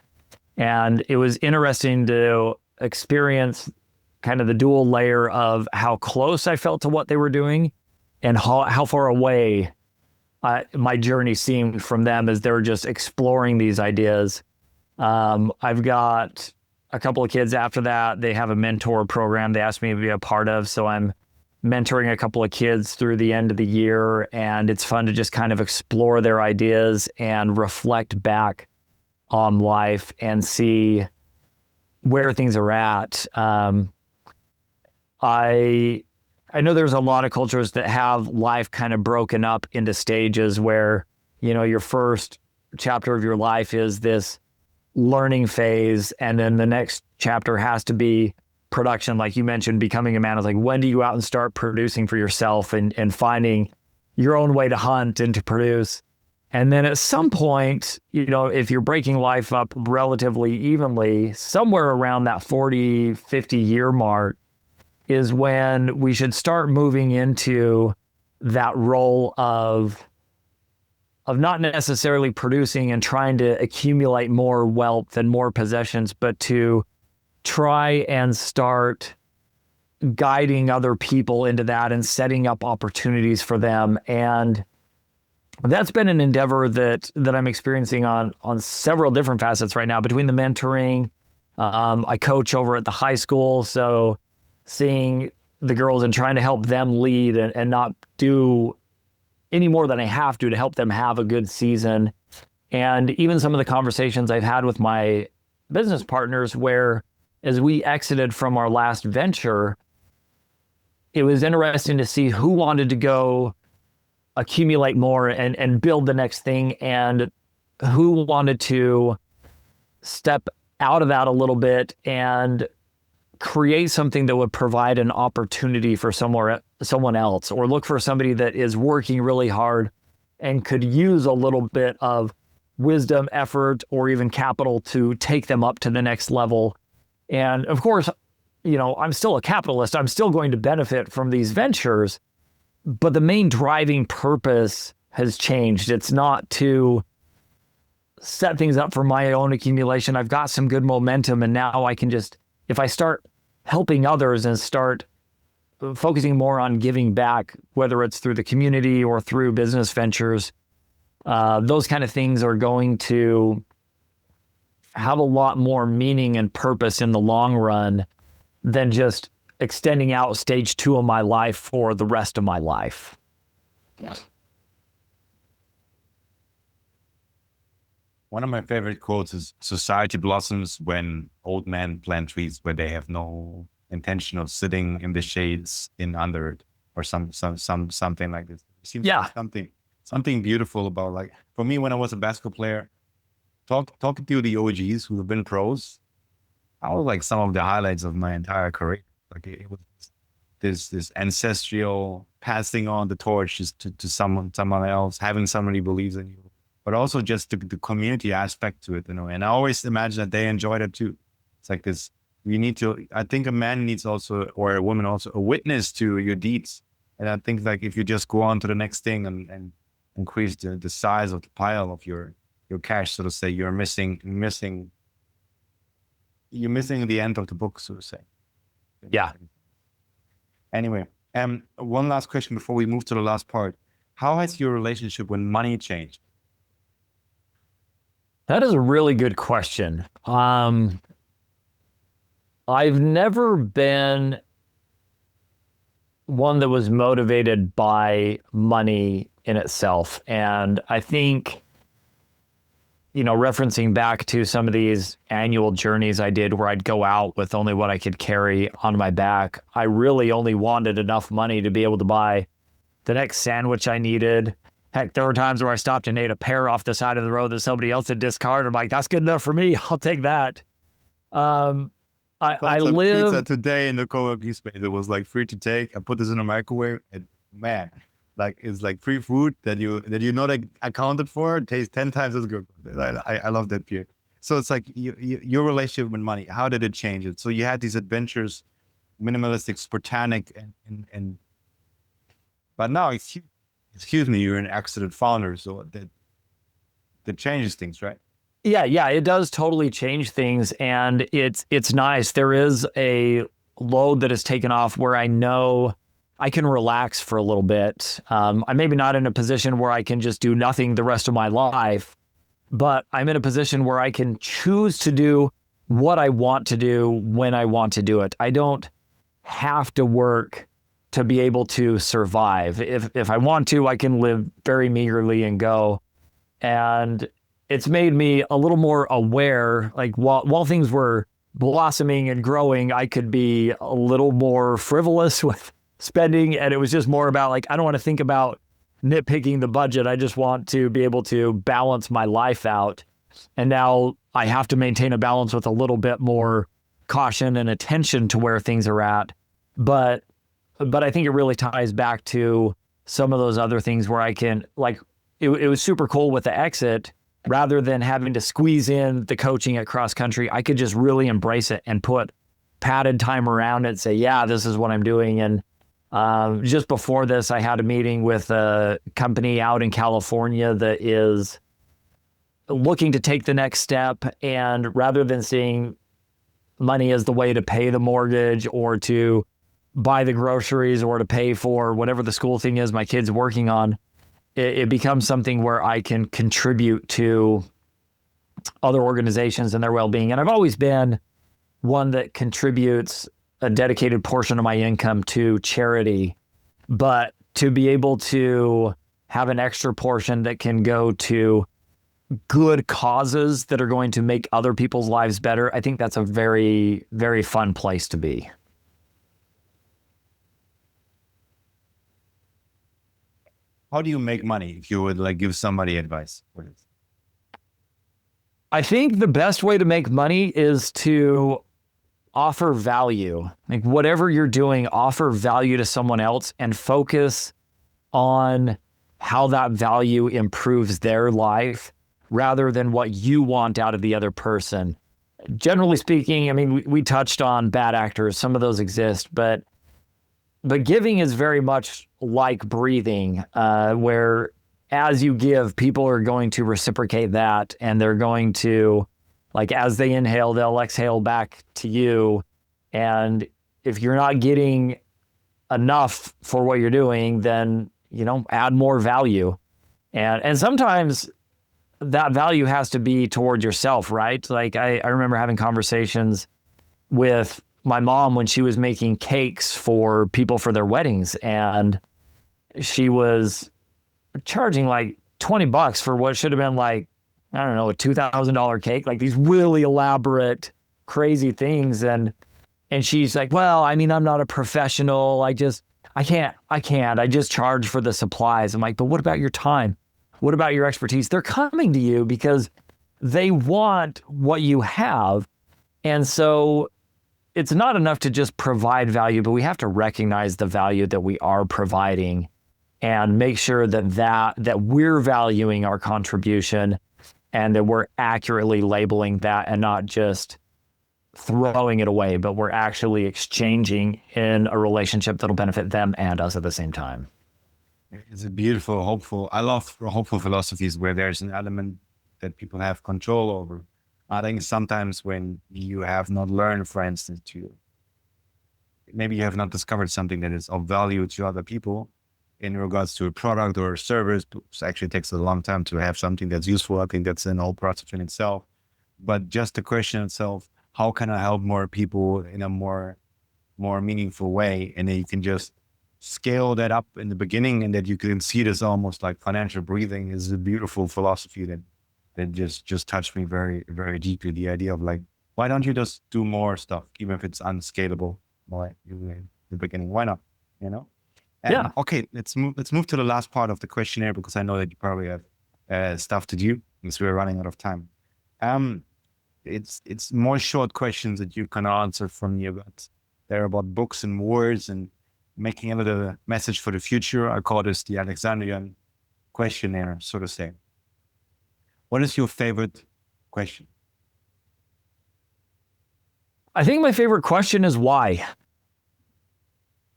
And it was interesting to experience kind of the dual layer of how close I felt to what they were doing and how far away my journey seemed from them as they were just exploring these ideas. I've got a couple of kids after that. They have a mentor program they asked me to be a part of. So I'm mentoring a couple of kids through the end of the year. And it's fun to just kind of explore their ideas and reflect back on life and see where things are at. I know there's a lot of cultures that have life kind of broken up into stages where, your first chapter of your life is this learning phase, and then the next chapter has to be production, like you mentioned, becoming a man. It's like, when do you go out and start producing for yourself and finding your own way to hunt and to produce? And then at some point, if you're breaking life up relatively evenly, somewhere around that 40, 50 year mark is when we should start moving into that role of not necessarily producing and trying to accumulate more wealth and more possessions, but to try and start guiding other people into that and setting up opportunities for them. And that's been an endeavor that I'm experiencing on several different facets right now, between the mentoring. I coach over at the high school, so seeing the girls and trying to help them lead and not do any more than I have to help them have a good season. And even some of the conversations I've had with my business partners, where as we exited from our last venture, it was interesting to see who wanted to go accumulate more and build the next thing, and who wanted to step out of that a little bit and create something that would provide an opportunity for someone else, or look for somebody that is working really hard and could use a little bit of wisdom, effort, or even capital to take them up to the next level. And of course, I'm still a capitalist. I'm still going to benefit from these ventures, but the main driving purpose has changed. It's not to set things up for my own accumulation. I've got some good momentum, and now I can just, if I start helping others and start focusing more on giving back, whether it's through the community or through business ventures, those kind of things are going to have a lot more meaning and purpose in the long run than just extending out stage 2 of my life for the rest of my life. One of my favorite quotes is, "Society blossoms when old men plant trees where they have no intention of sitting in the shades in under it," or something like this. It seems like something beautiful about, like, for me, when I was a basketball player, talking to the OGs who have been pros, was like some of the highlights of my entire career. Like it was this ancestral passing on the torch just to someone else, having somebody who believes in you, but also just the community aspect to it, And I always imagine that they enjoyed it too. It's like this. I think a man needs also, or a woman also, a witness to your deeds. And I think like if you just go on to the next thing and increase the size of the pile of your cash, so to say, you're missing the end of the book, so to say. Yeah. Anyway, one last question before we move to the last part. How has your relationship with money changed? That is a really good question. I've never been one that was motivated by money in itself. And I think, referencing back to some of these annual journeys I did where I'd go out with only what I could carry on my back, I really only wanted enough money to be able to buy the next sandwich I needed. Heck, there were times where I stopped and ate a pear off the side of the road that somebody else had discarded. I'm like, that's good enough for me. I'll take that. I live pizza today in the co-working space. It was like free to take. I put this in a microwave, and man, like it's like free food that you not accounted for. It tastes 10 times as good. I love that beer. So it's like your relationship with money. How did it change it? So you had these adventures, minimalistic, spartanic, and but now excuse me, you're an accident founder, so that changes things, right? Yeah, it does totally change things, and it's nice. There is a load that is taken off where I know I can relax for a little bit. I'm maybe not in a position where I can just do nothing the rest of my life, but I'm in a position where I can choose to do what I want to do when I want to do it. I don't have to work to be able to survive. If I want to, I can live very meagerly and go. And it's made me a little more aware, like while things were blossoming and growing, I could be a little more frivolous with spending. And it was just more about like, I don't want to think about nitpicking the budget. I just want to be able to balance my life out. And now I have to maintain a balance with a little bit more caution and attention to where things are at. But I think it really ties back to some of those other things where I can, like, it was super cool with the exit. Rather than having to squeeze in the coaching at cross country, I could just really embrace it and put padded time around it and say, yeah, this is what I'm doing. And just before this, I had a meeting with a company out in California that is looking to take the next step. And rather than seeing money as the way to pay the mortgage or to buy the groceries or to pay for whatever the school thing is my kid's working on, it becomes something where I can contribute to other organizations and their well-being. And I've always been one that contributes a dedicated portion of my income to charity, but to be able to have an extra portion that can go to good causes that are going to make other people's lives better, I think that's a very, very fun place to be. How do you make money if you would like give somebody advice? I think the best way to make money is to offer value. Like whatever you're doing, offer value to someone else and focus on how that value improves their life rather than what you want out of the other person. Generally speaking, I mean, we touched on bad actors. Some of those exist, but giving is very much like breathing, where as you give, people are going to reciprocate that, and they're going to, like, as they inhale, they'll exhale back to you. And if you're not getting enough for what you're doing, then, add more value. And sometimes that value has to be toward yourself, right? Like I remember having conversations with my mom when she was making cakes for people for their weddings, and she was charging like $20 for what should have been like, I don't know, a $2,000 cake, like these really elaborate, crazy things. And she's like, well, I mean, I'm not a professional. I can't. I just charge for the supplies. I'm like, but what about your time? What about your expertise? They're coming to you because they want what you have. And so it's not enough to just provide value, but we have to recognize the value that we are providing and make sure that we're valuing our contribution and that we're accurately labeling that and not just throwing it away, but we're actually exchanging in a relationship that'll benefit them and us at the same time. It's a beautiful, hopeful. I love hopeful philosophies where there's an element that people have control over. I think sometimes when you have not learned, for instance, maybe you have not discovered something that is of value to other people in regards to a product or a service, which actually takes a long time to have something that's useful. I think that's an whole process in itself. But just the question itself, how can I help more people in a more meaningful way? And then you can just scale that up in the beginning, and that you can see this almost like financial breathing is a beautiful philosophy that just touched me very, very deeply. The idea of like, why don't you just do more stuff, even if it's unscalable? Why in the beginning? Why not? You know? Yeah. Okay, let's move to the last part of the questionnaire, because I know that you probably have stuff to do because we're running out of time. It's more short questions that you can answer from your gut. They're about books and words and making a little message for the future. I call this the Alexandrian questionnaire, so to say. What is your favorite question? I think my favorite question is why.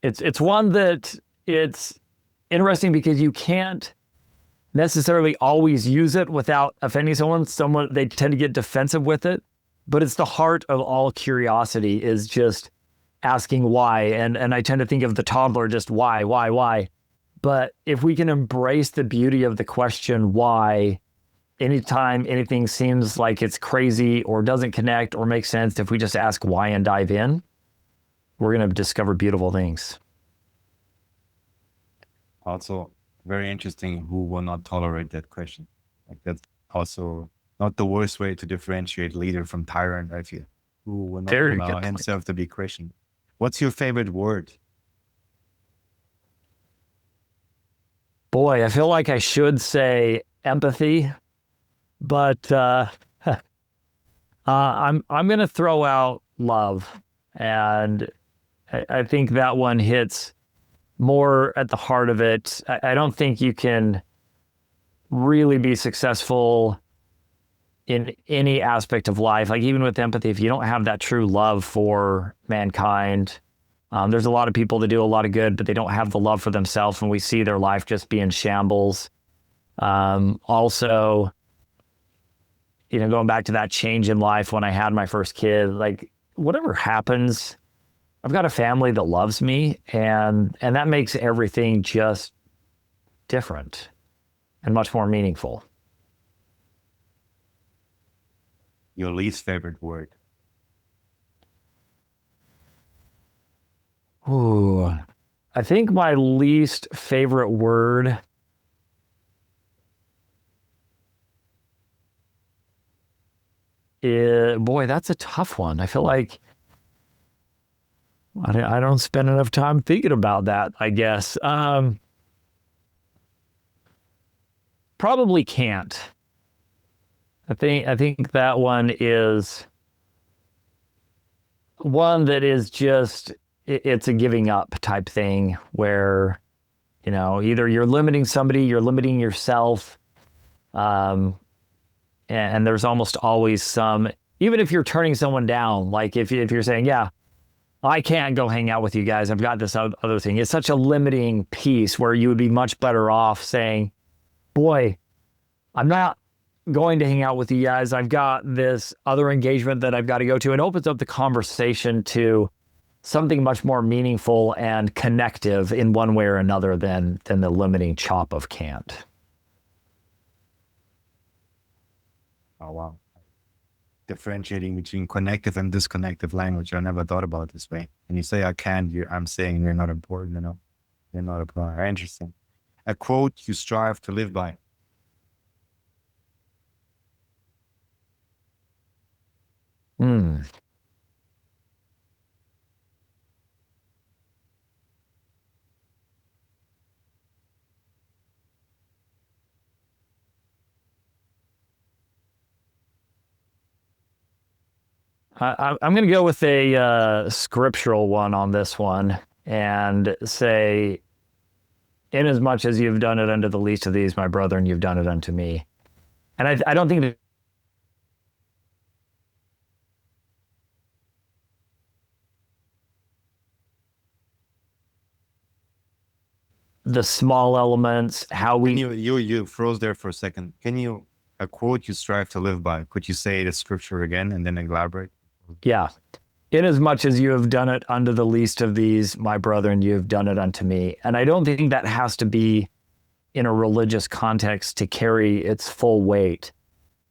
It's one that it's interesting because you can't necessarily always use it without offending someone. They tend to get defensive with it, but it's the heart of all curiosity is just asking why. And I tend to think of the toddler, just why? But if we can embrace the beauty of the question why, anytime anything seems like it's crazy or doesn't connect or make sense, if we just ask why and dive in, we're going to discover beautiful things. Also, very interesting. Who will not tolerate that question? Like that's also not the worst way to differentiate leader from tyrant, I feel. Who will not allow himself to be questioned? What's your favorite word? Boy, I feel like I should say empathy, but I'm going to throw out love, and I think that one hits more at the heart of it. I don't think you can really be successful in any aspect of life, like even with empathy, if you don't have that true love for mankind. There's a lot of people that do a lot of good, but they don't have the love for themselves, and we see their life just be in shambles. Also, going back to that change in life when I had my first kid, like whatever happens, I've got a family that loves me, and that makes everything just different and much more meaningful. Your least favorite word? Ooh, I think my least favorite word is, boy, that's a tough one. I feel like I don't spend enough time thinking about that, I guess. Probably can't. I think that one is one that is just, it's a giving up type thing where, either you're limiting somebody, you're limiting yourself. And there's almost always some, even if you're turning someone down, like if you're saying, yeah, I can't go hang out with you guys, I've got this other thing. It's such a limiting piece where you would be much better off saying, boy, I'm not going to hang out with you guys. I've got this other engagement that I've got to go to, and opens up the conversation to something much more meaningful and connective in one way or another than the limiting chop of can't. Oh, wow. Differentiating between connective and disconnective language. I never thought about it this way. When you say I can't, I'm saying you're not important, You're not important. Interesting. A quote you strive to live by. I'm going to go with a scriptural one on this one and say, inasmuch as you've done it unto the least of these, my brethren, you've done it unto me. And I don't think that the small elements, how we... You froze there for a second. A quote you strive to live by, could you say the scripture again and then elaborate? Yeah. Inasmuch as you have done it unto the least of these, my brethren, you have done it unto me. And I don't think that has to be in a religious context to carry its full weight.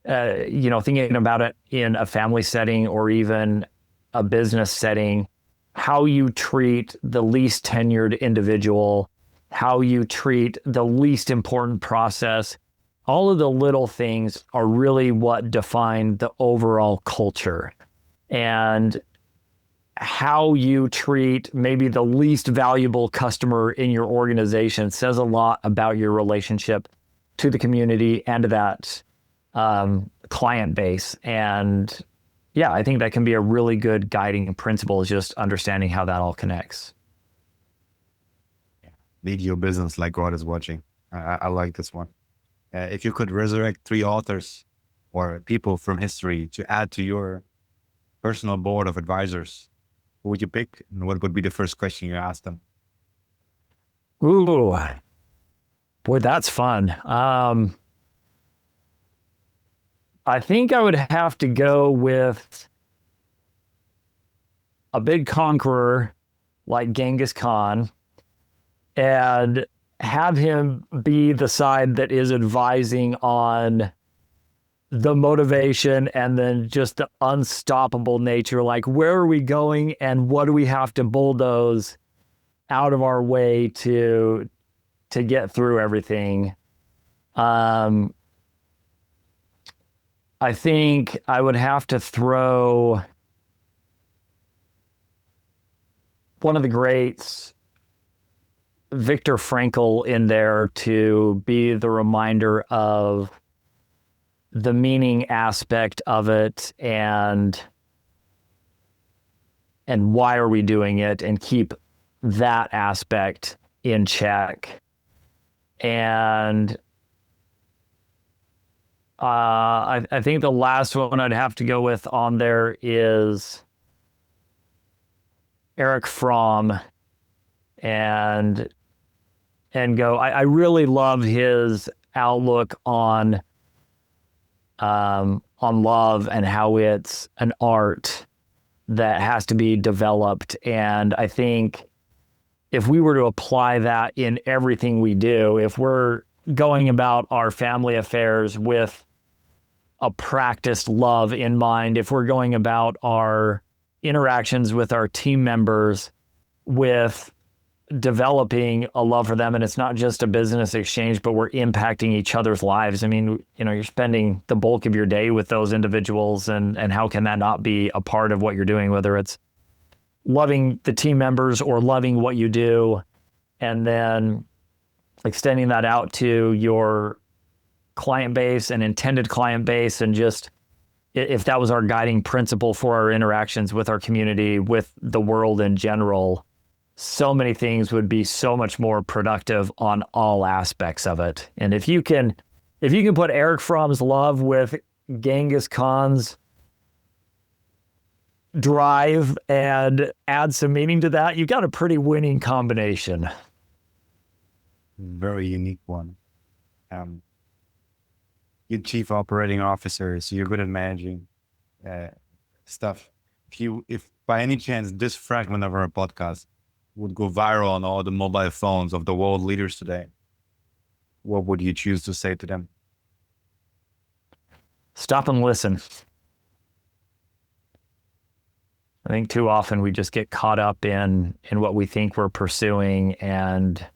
Thinking about it in a family setting or even a business setting, how you treat the least tenured individual, how you treat the least important process, all of the little things are really what define the overall culture. And how you treat maybe the least valuable customer in your organization says a lot about your relationship to the community and to that client base. And yeah, I think that can be a really good guiding principle, is just understanding how that all connects. Lead your business like God is watching. I like this one. If you could resurrect 3 authors or people from history to add to your personal board of advisors, who would you pick, and what would be the first question you ask them? Ooh, boy, that's fun. I think I would have to go with a big conqueror like Genghis Khan and have him be the side that is advising on the motivation and then just the unstoppable nature. Like, where are we going and what do we have to bulldoze out of our way to get through everything? I think I would have to throw one of the greats, Viktor Frankl, in there to be the reminder of the meaning aspect of it and why are we doing it, and keep that aspect in check. And I think the last one I'd have to go with on there is Eric Fromm, and go. I really love his outlook on love and how it's an art that has to be developed. And I think if we were to apply that in everything we do, if we're going about our family affairs with a practiced love in mind, if we're going about our interactions with our team members with developing a love for them, and it's not just a business exchange, but we're impacting each other's lives. I mean, you're spending the bulk of your day with those individuals, and how can that not be a part of what you're doing, whether it's loving the team members or loving what you do, and then extending that out to your client base and intended client base. And just, if that was our guiding principle for our interactions with our community, with the world in general, so many things would be so much more productive on all aspects of it. And if you can put Eric Fromm's love with Genghis Khan's drive and add some meaning to that, you've got a pretty winning combination. Very unique one. You're chief operating officer, so you're good at managing stuff. If by any chance this fragment of our podcast would go viral on all the mobile phones of the world leaders today, what would you choose to say to them? Stop and listen. I think too often we just get caught up in what we think we're pursuing, and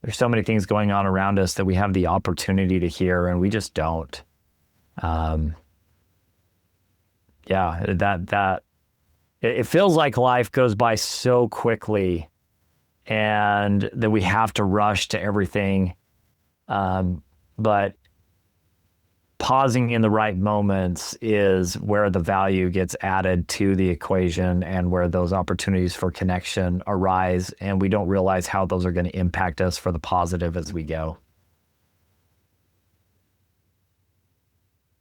there's so many things going on around us that we have the opportunity to hear, and we just don't. It feels like life goes by so quickly, and that we have to rush to everything. But pausing in the right moments is where the value gets added to the equation and where those opportunities for connection arise. And we don't realize how those are going to impact us for the positive as we go.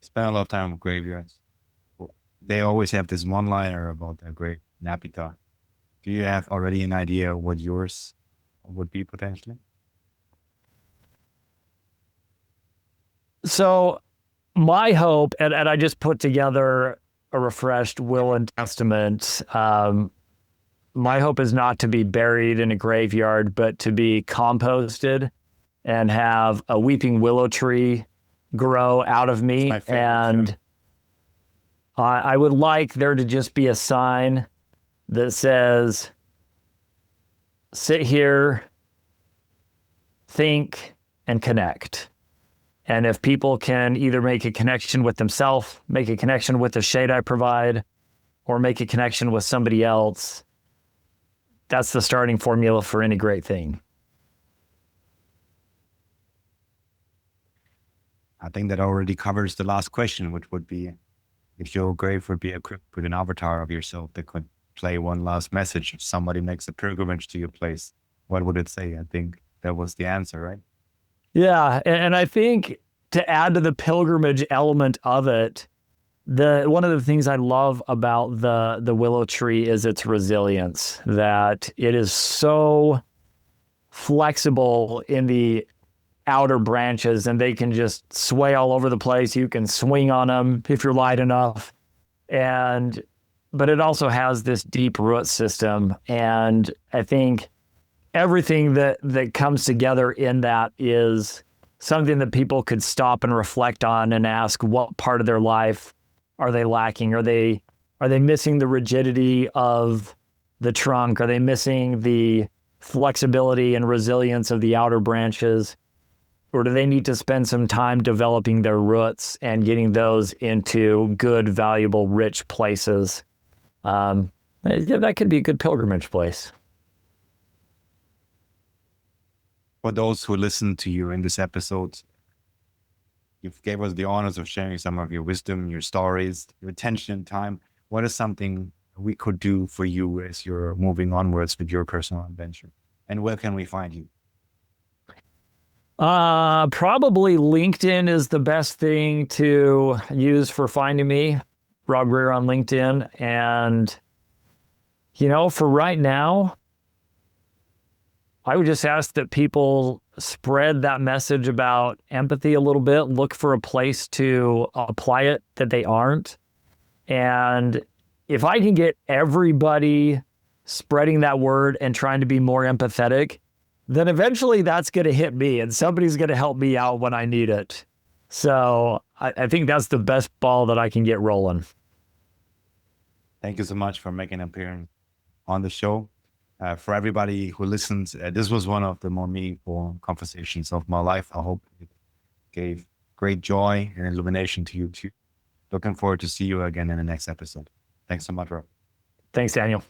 Spend a lot of time with graveyards. They always have this one-liner about a great napita. Do you have already an idea what yours would be potentially? So my hope, and I just put together a refreshed will and testament. My hope is not to be buried in a graveyard, but to be composted and have a weeping willow tree grow out of me. And I would like there to just be a sign that says, sit here, think, and connect. And if people can either make a connection with themselves, make a connection with the shade I provide, or make a connection with somebody else, that's the starting formula for any great thing. I think that already covers the last question, which would be if your grave would be equipped with an avatar of yourself that could play one last message. If somebody makes a pilgrimage to your place, what would it say? I think that was the answer, right? Yeah, and I think to add to the pilgrimage element of it, one of the things I love about the willow tree is its resilience, that it is so flexible in the outer branches and they can just sway all over the place. You can swing on them if you're light enough. But it also has this deep root system. And I think everything that comes together in that is something that people could stop and reflect on and ask, what part of their life are they lacking? Are they missing the rigidity of the trunk? Are they missing the flexibility and resilience of the outer branches? Or do they need to spend some time developing their roots and getting those into good, valuable, rich places? That could be a good pilgrimage place. For those who listen to you in this episode, you gave us the honors of sharing some of your wisdom, your stories, your attention and time. What is something we could do for you as you're moving onwards with your personal adventure? And where can we find you? Probably LinkedIn is the best thing to use for finding me. Rob Greer on LinkedIn. And, for right now, I would just ask that people spread that message about empathy a little bit, look for a place to apply it that they aren't. And if I can get everybody spreading that word and trying to be more empathetic, then eventually that's going to hit me and somebody's going to help me out when I need it. So I think that's the best ball that I can get rolling. Thank you so much for making an appearance on the show. For everybody who listens, this was one of the more meaningful conversations of my life. I hope it gave great joy and illumination to you too. Looking forward to see you again in the next episode. Thanks so much, Rob. Thanks, Daniel.